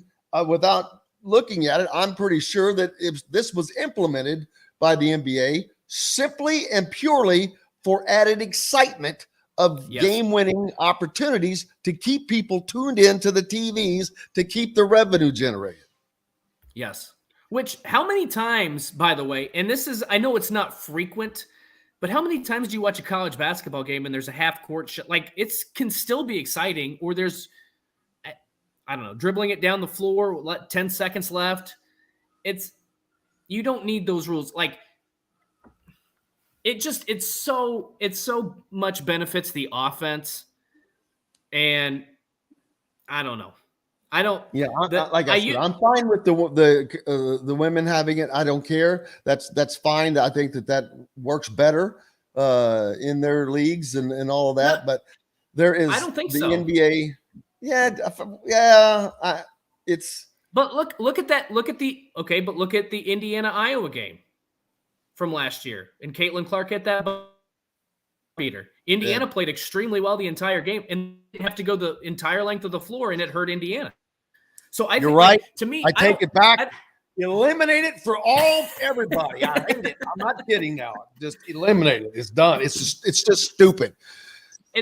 without looking at it, I'm pretty sure that if this was implemented by the NBA simply and purely for added excitement of game-winning opportunities to keep people tuned in to the TVs to keep the revenue generated. Yes. Which, how many times, by the way, and this is, I know it's not frequent, but how many times do you watch a college basketball game and there's a half-court shot? Like, it can still be exciting, or there's, I don't know, dribbling it down the floor, 10 seconds left. You don't need those rules. Like, it's so much benefits the offense. And I don't know. I don't. Yeah, I'm fine with the women having it. I don't care. That's fine. I think that works better in their leagues and all of that. But there is I don't think the so. NBA. It's. But look at that. Look at the Indiana-Iowa game from last year, and Caitlin Clark hit that beater. Indiana played extremely well the entire game, and didn't have to go the entire length of the floor, and it hurt Indiana. So You're right. To me, I take it back. Eliminate it for everybody. I hate it. I'm not kidding now. Just eliminate it. It's done. It's just stupid.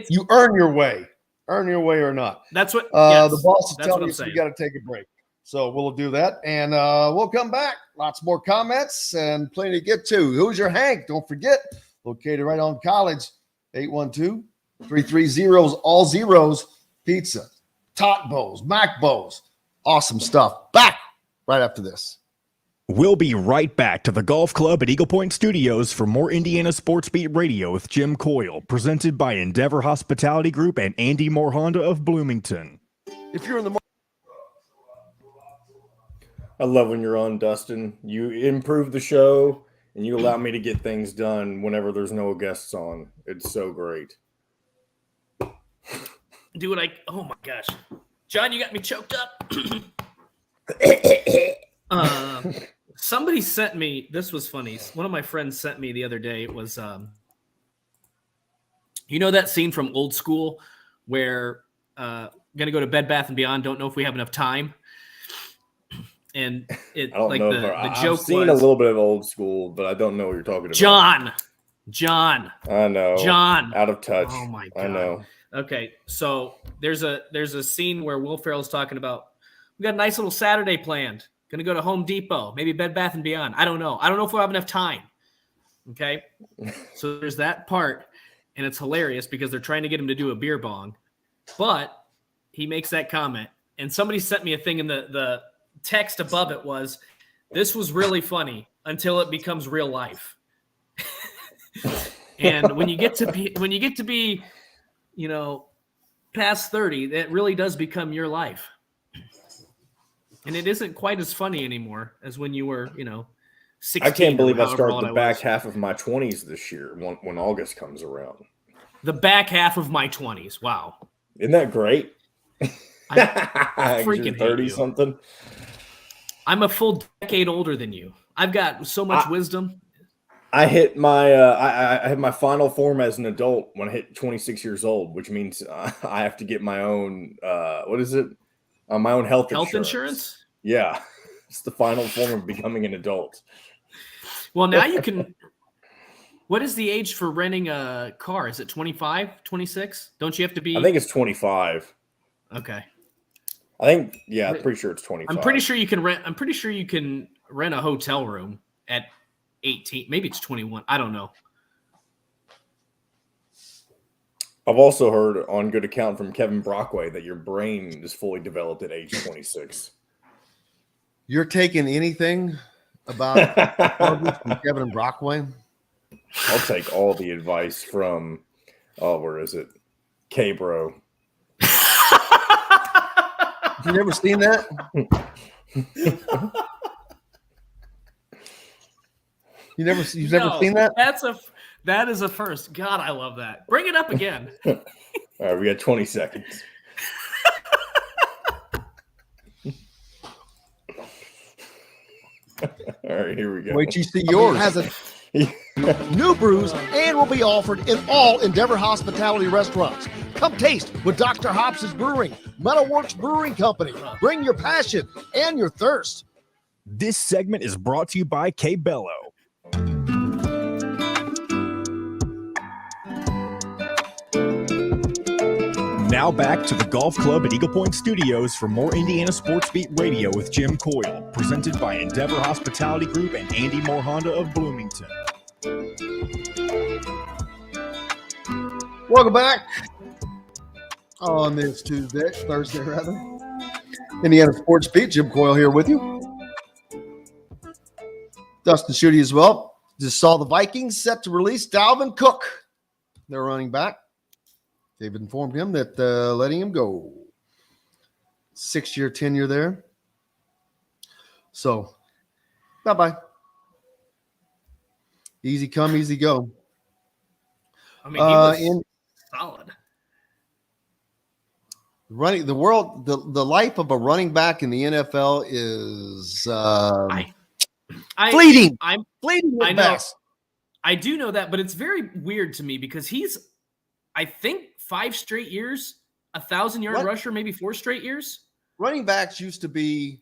You earn your way. Earn your way or not. That's what the boss is telling us we got to take a break. So we'll do that, and we'll come back. Lots more comments and plenty to get to. Who's your Hank? Don't forget, located right on College, 812-330 all zeros pizza, tot bows, mac bows, awesome stuff. Back right after this. We'll be right back to the Golf Club at Eagle Point Studios for more Indiana Sports Beat Radio with Jim Coyle, presented by Endeavor Hospitality Group and Andy Moore Honda of Bloomington. If you're in the I love when you're on, Dustin. You improve the show, and you allow me to get things done whenever there's no guests on. It's so great. Oh my gosh. John, you got me choked up. Somebody sent me, this was funny. One of my friends sent me the other day. It was, you know that scene from Old School where going to go to Bed Bath & Beyond, don't know if we have enough time. And it like the joke I've seen a little bit of Old School, but I don't know what you're talking about. John. I know. John. Out of touch. Oh my God. I know. Okay, so there's a scene where Will Ferrell's talking about, we got a nice little Saturday planned. Going to go to Home Depot, maybe Bed Bath & Beyond. I don't know if we'll have enough time. Okay, so there's that part, and it's hilarious because they're trying to get him to do a beer bong, but he makes that comment, and somebody sent me a thing in the text above it was, this was really funny until it becomes real life. And when you get to be, past 30, that really does become your life. And it isn't quite as funny anymore as when you were, 16. I can't believe I started the back half of my 20s this year when August comes around. The back half of my 20s. Wow. Isn't that great? I freaking 30-something. I'm a full decade older than you. I've got so much wisdom. I hit my I had my final form as an adult when I hit 26 years old, which means I have to get my own what is it? My own health insurance. Yeah, it's the final form of becoming an adult. Well, now you can. What is the age for renting a car? Is it 25, 26? Don't you have to be? I think it's 25. Okay. I'm pretty sure it's 25. I'm pretty sure you can rent a hotel room at 18. Maybe it's 21. I don't know. I've also heard on good account from Kevin Brockway that your brain is fully developed at age 26. You're taking anything about from Kevin and Brockway? I'll take all the advice from, where is it? K-Bro. You never seen that? You've never seen that? That is a first. God, I love that. Bring it up again. All right, we got 20 seconds. All right, here we go. Wait till you see yours. Has a new brews and will be offered in all Endeavor Hospitality restaurants. Come taste with Dr. Hobbs' Brewing, Metalworks Brewing Company. Bring your passion and your thirst. This segment is brought to you by K-Bello. Now back to the Golf Club at Eagle Point Studios for more Indiana Sports Beat Radio with Jim Coyle, presented by Endeavor Hospitality Group and Andy Moore Honda of Bloomington. Welcome back on this Thursday rather. Indiana Sports Beat, Jim Coyle here with you. Dustin Schutte as well. Just saw the Vikings set to release Dalvin Cook, their running back. They've informed him that letting him go. 6-year tenure there. So, bye-bye. Easy come, easy go. I mean, he was solid. The life of a running back in the NFL is fleeting. Fleeting. I know. I do know that, but it's very weird to me because he's, I think, 5 straight years, 1,000-yard rusher, maybe 4 straight years. Running backs used to be,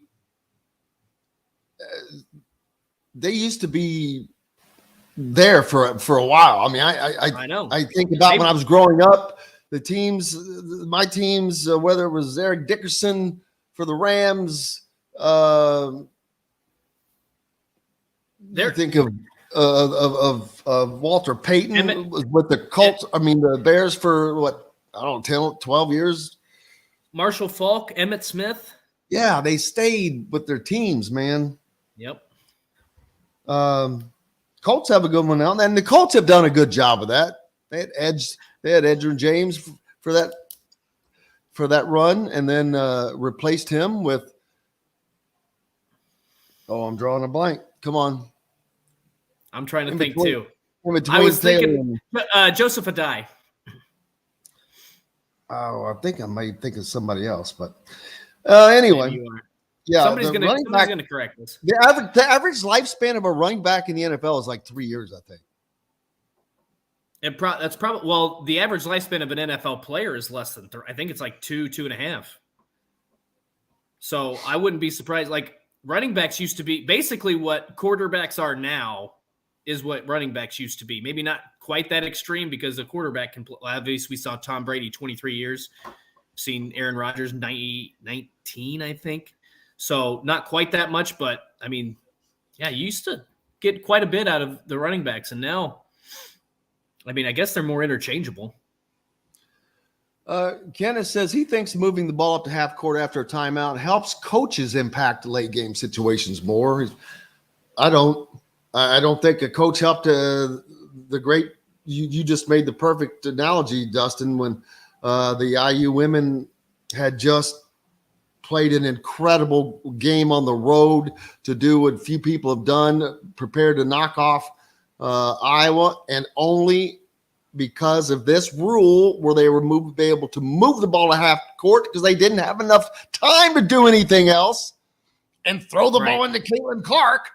they used to be there for a while. I mean, I know. I think about when I was growing up, my teams, whether it was Eric Dickerson for the Rams, I think of Walter Payton with the Colts. I mean, the Bears for what? I don't know, 10, 12 years. Marshall Faulk, Emmitt Smith. Yeah, they stayed with their teams, man. Yep. Colts have a good one now, and the Colts have done a good job of that. They had Edgerrin James for that run, and then replaced him with. Oh, I'm drawing a blank. Come on. I'm trying to think too. I was thinking Joseph Adai. Oh, I think I might think of somebody else, but anyway, yeah, somebody's going to correct this. The average lifespan of a running back in the NFL is like 3 years, I think. That's probably the average lifespan of an NFL player is less than 3. I think it's like 2.5. So I wouldn't be surprised. Like running backs used to be basically what quarterbacks are now. Is what running backs used to be. Maybe not quite that extreme because a quarterback can play. Obviously, we saw Tom Brady 23 years. Seen Aaron Rodgers 19, I think. So not quite that much, but I mean, yeah, you used to get quite a bit out of the running backs, and now, I mean, I guess they're more interchangeable. Kenneth says he thinks moving the ball up to half court after a timeout helps coaches impact late game situations more. I don't think a coach helped the great. You just made the perfect analogy, Dustin, when the IU women had just played an incredible game on the road to do what few people have done, prepared to knock off Iowa, and only because of this rule where they were be able to move the ball to half court because they didn't have enough time to do anything else and throw the ball into Caitlin Clark.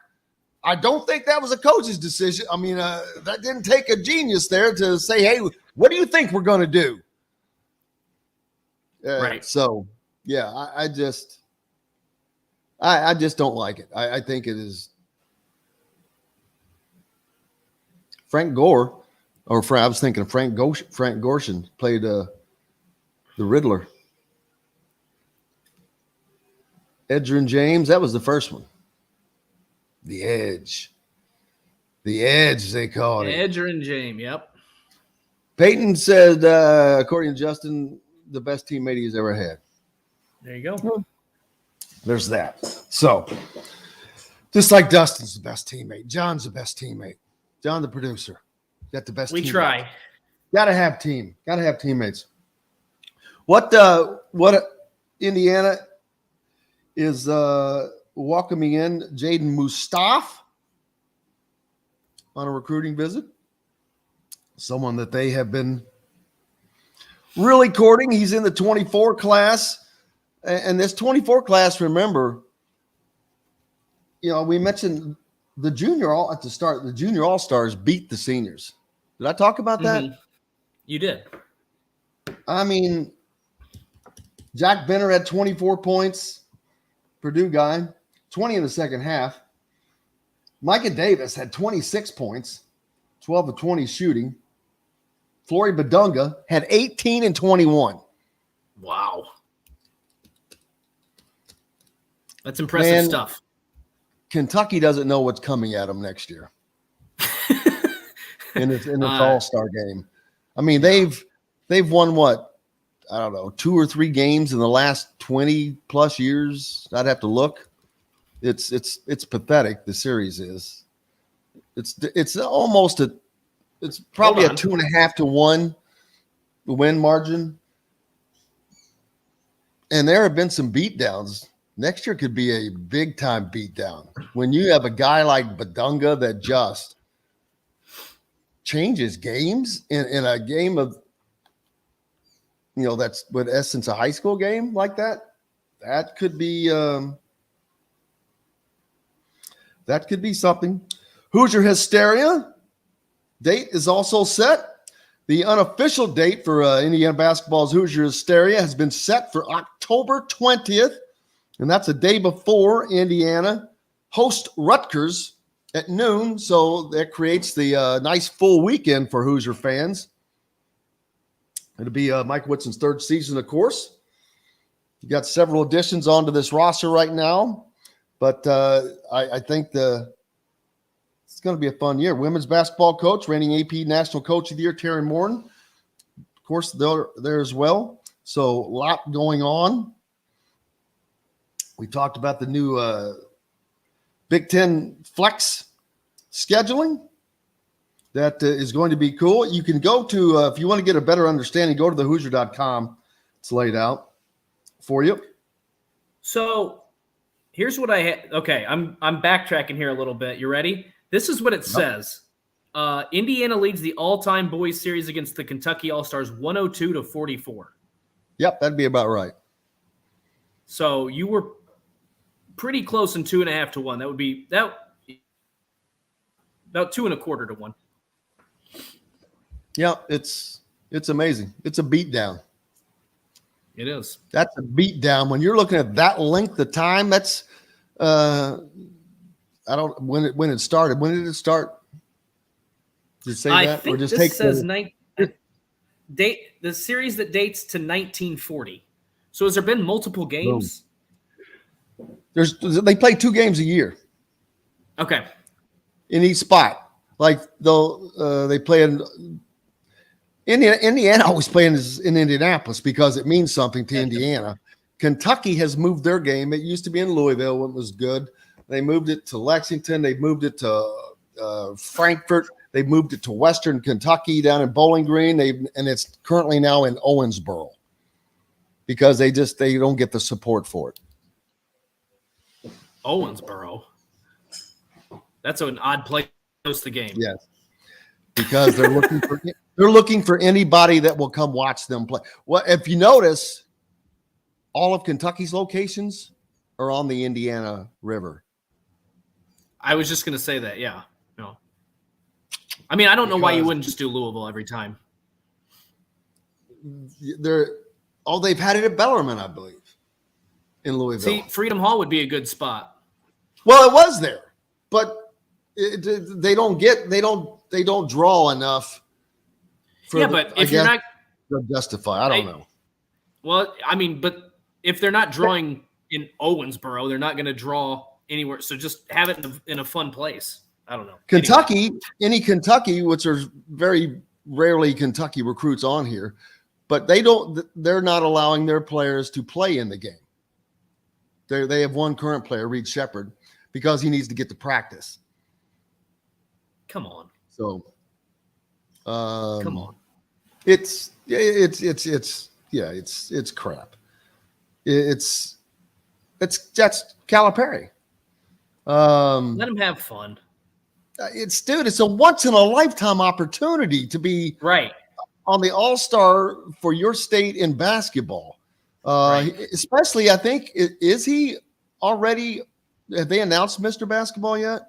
I don't think that was a coach's decision. I mean, that didn't take a genius there to say, hey, what do you think we're going to do? Right. So, yeah, I just don't like it. I think it is Frank Gore, I was thinking of Frank Gorshin played the Riddler. Edgerrin James, that was the first one. The Edge, they called it. Edgerrin James, yep. Peyton said, according to Justin, the best teammate he's ever had. There you go. There's that. So, Just like Dustin's the best teammate. John's the best teammate. John, the producer, got the best. We teammate. try. Gotta have team. Gotta have teammates. What Indiana is welcoming in Jaden Mustaf on a recruiting visit. Someone that they have been really courting. He's in the 24 class. And this 24 class, remember, we mentioned the junior at the start. The junior all-stars beat the seniors. Did I talk about that? Mm-hmm. You did. I mean, Jack Benner had 24 points. Purdue guy, 20 in the second half. Micah Davis had 26 points, 12 of 20 shooting. Flory Badunga had 18 and 21. Wow. That's impressive stuff. Kentucky doesn't know what's coming at them next year in its all-star game. I mean, they've won what? I don't know, 2 or 3 games in the last 20 plus years. I'd have to look. It's pathetic. The series is. It's almost it's probably a 2.5 to 1 win margin. And there have been some beatdowns. Next year could be a big time beatdown when you have a guy like Badunga that just changes games in a game of, that's with essence a high school game like that. That could be something. Hoosier Hysteria date is also set. The unofficial date for Indiana basketball's Hoosier Hysteria has been set for October 20th. And that's a day before Indiana hosts Rutgers at noon. So that creates the nice full weekend for Hoosier fans. It'll be Mike Whitson's 3rd season, of course. You've got several additions onto this roster right now. But I think it's going to be a fun year. Women's basketball coach, reigning AP National Coach of the Year, Terry Morton. Of course, they're there as well. So a lot going on. We talked about the new Big Ten flex scheduling. That is going to be cool. You can go to, if you want to get a better understanding, go to thehoosier.com. It's laid out for you. So here's what I had. Okay, I'm backtracking here a little bit. You ready? This is what it says. Indiana leads the all-time boys series against the Kentucky All-Stars 102-44. Yep, that'd be about right. So you were pretty close in 2.5 to 1. That would be about 2.25 to 1. Yeah, it's amazing. It's a beatdown. It is. That's a beatdown. When you're looking at that length of time, that's I don't when it started. When did it start? Did it say I that? think or just this take says the series that dates to 1940. So has there been multiple games? They play 2 games a year. Okay. In each spot. Like they play in Indiana always playing in Indianapolis because it means something to Indiana. Kentucky has moved their game. It used to be in Louisville when it was good. They moved it to Lexington. They moved it to Frankfort. They moved it to Western Kentucky down in Bowling Green. And it's currently now in Owensboro because they don't get the support for it. Owensboro. That's an odd place to host the game. Yes, because they're looking for anybody that will come watch them play. Well, if you notice, all of Kentucky's locations are on the Indiana River. I was just going to say that. Yeah. No. I mean, I don't know why you wouldn't just do Louisville every time. They've had it at Bellarmine, I believe, in Louisville. See, Freedom Hall would be a good spot. Well, it was there, but they don't draw enough. But if you're not to justify, I don't know. Well, I mean, but if they're not drawing in Owensboro, they're not going to draw anywhere. So just have it in a fun place. I don't know. Kentucky, which are very rarely Kentucky recruits on here, but they're not allowing their players to play in the game. They have one current player, Reed Shepard, because he needs to get to practice. Come on. So, come on. It's crap. That's Calipari. Let him have fun. It's a once in a lifetime opportunity to be right on the All-Star for your state in basketball. Right. Especially, I think, is he already? Have they announced Mr. Basketball yet?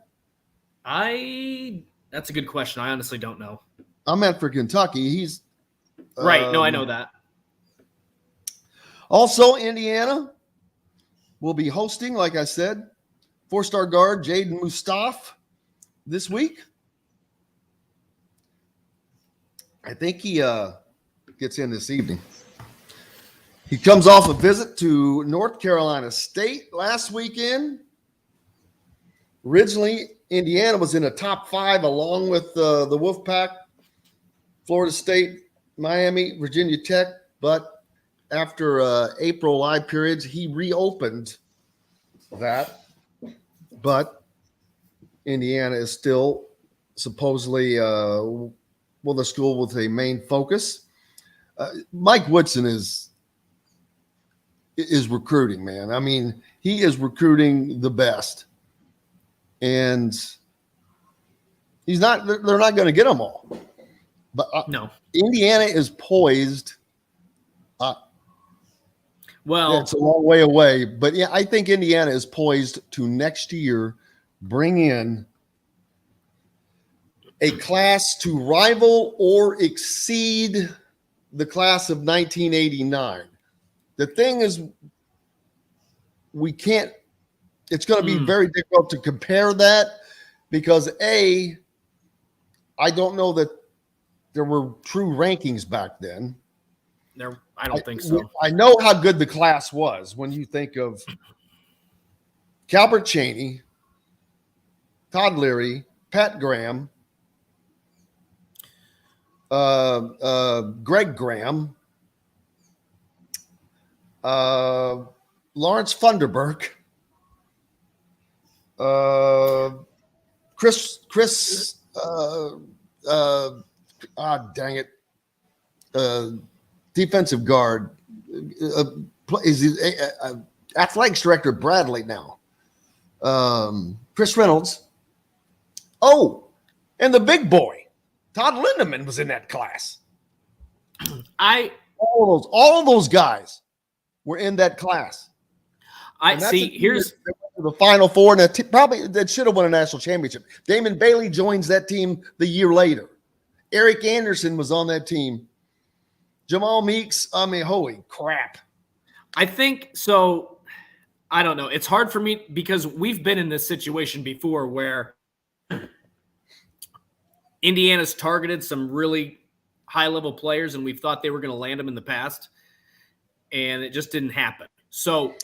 That's a good question. I honestly don't know. I meant for Kentucky. He's right. No, I know that. Also, Indiana will be hosting, like I said, 4-star guard Jaden Mustaf this week. I think he gets in this evening. He comes off a visit to North Carolina State last weekend. Originally, Indiana was in the top 5 along with the Wolfpack, Florida State, Miami, Virginia Tech. But after April live periods, he reopened that. But Indiana is still supposedly the school with a main focus. Mike Woodson is recruiting, man. I mean, he is recruiting the best. And they're not going to get them all. But no, Indiana is poised. Well, it's a long way away, but yeah, I think Indiana is poised to next year bring in a class to rival or exceed the class of 1989. The thing is, it's going to be very difficult to compare that because I don't know that there were true rankings back then. I don't think so. I know how good the class was when you think of Calbert Chaney, Todd Leary, Pat Graham, Greg Graham, Lawrence Funderburk, Chris dang it. Defensive guard, is he athletics director Bradley now. Chris Reynolds. Oh, and the big boy, Todd Lindemann was in that class. All of those guys were in that class. Here's the Final Four, and that should have won a national championship. Damon Bailey joins that team the year later. Eric Anderson was on that team. Jamal Meeks, I mean, holy crap. I think so. I don't know. It's hard for me because we've been in this situation before where Indiana's targeted some really high-level players, and we've thought they were going to land them in the past, and it just didn't happen. So,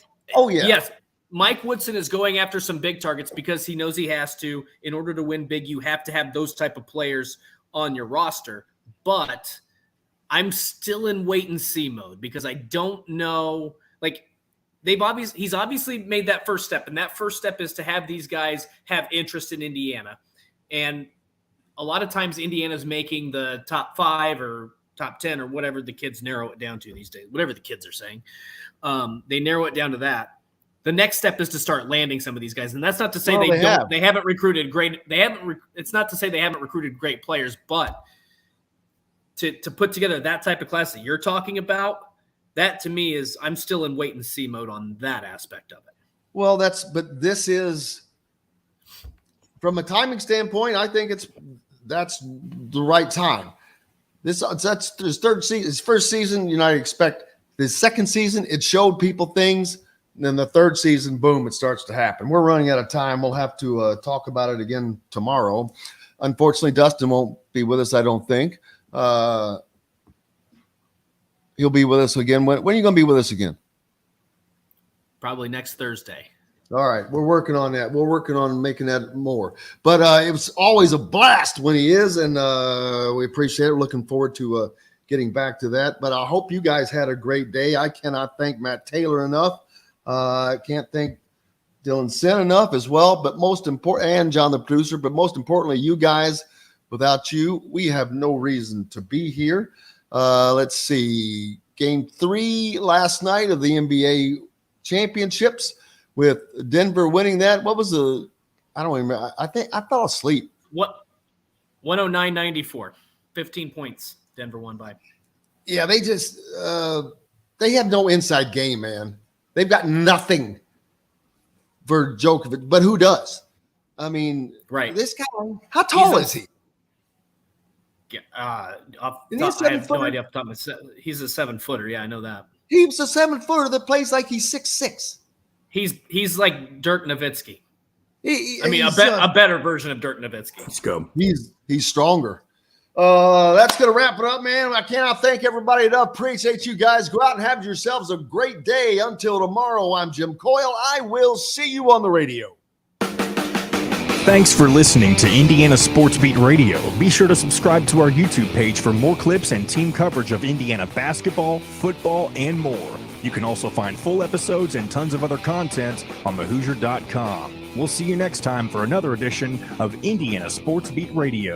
yes, Mike Woodson is going after some big targets because he knows he has to. In order to win big, you have to have those type of players on your roster. But I'm still in wait-and-see mode because I don't know. Like, he's obviously made that first step, and that first step is to have these guys have interest in Indiana. And a lot of times Indiana's making the top 5 or top 10 or whatever the kids narrow it down to these days, whatever the kids are saying. They narrow it down to that. The next step is to start landing some of these guys. And that's not to say they haven't recruited great. It's not to say they haven't recruited great players, but to put together that type of class that you're talking about, that to me is, I'm still in wait and see mode on that aspect of it. Well, but this is, from a timing standpoint, I think that's the right time. That's his third season, his first season. You know, I expect his second season, it showed people things. And then the third season, boom, it starts to happen. We're running out of time. We'll have to talk about it again tomorrow. Unfortunately, Dustin won't be with us, I don't think. He'll be with us again. When are you going to be with us again? Probably next Thursday. All right. We're working on that. We're working on making that more. But it was always a blast when he is, and we appreciate it. Looking forward to getting back to that. But I hope you guys had a great day. I cannot thank Matt Taylor enough. I can't thank Dylan Sinn enough as well, but most important, and John the producer, but most importantly, you guys. Without you, we have no reason to be here. Let's see. Game 3 last night of the NBA championships with Denver winning that. What was the – I don't remember. I think I fell asleep. What? 109-94. 15 points Denver won by. Yeah, they just they have no inside game, man. They've got nothing for Djokovic, but who does? I mean, right. This guy, how tall is he? Yeah, I have no idea off the top of my head. He's a 7-footer. Yeah, I know that. He's a 7-footer that plays like he's 6'6". He's like Dirk Nowitzki. He's a better version of Dirk Nowitzki. Let's go. He's stronger. That's going to wrap it up, man. I cannot thank everybody enough. Appreciate you guys. Go out and have yourselves a great day. Until tomorrow, I'm Jim Coyle. I will see you on the radio. Thanks for listening to Indiana Sports Beat Radio. Be sure to subscribe to our YouTube page for more clips and team coverage of Indiana basketball, football, and more. You can also find full episodes and tons of other content on thehoosier.com. We'll see you next time for another edition of Indiana Sports Beat Radio.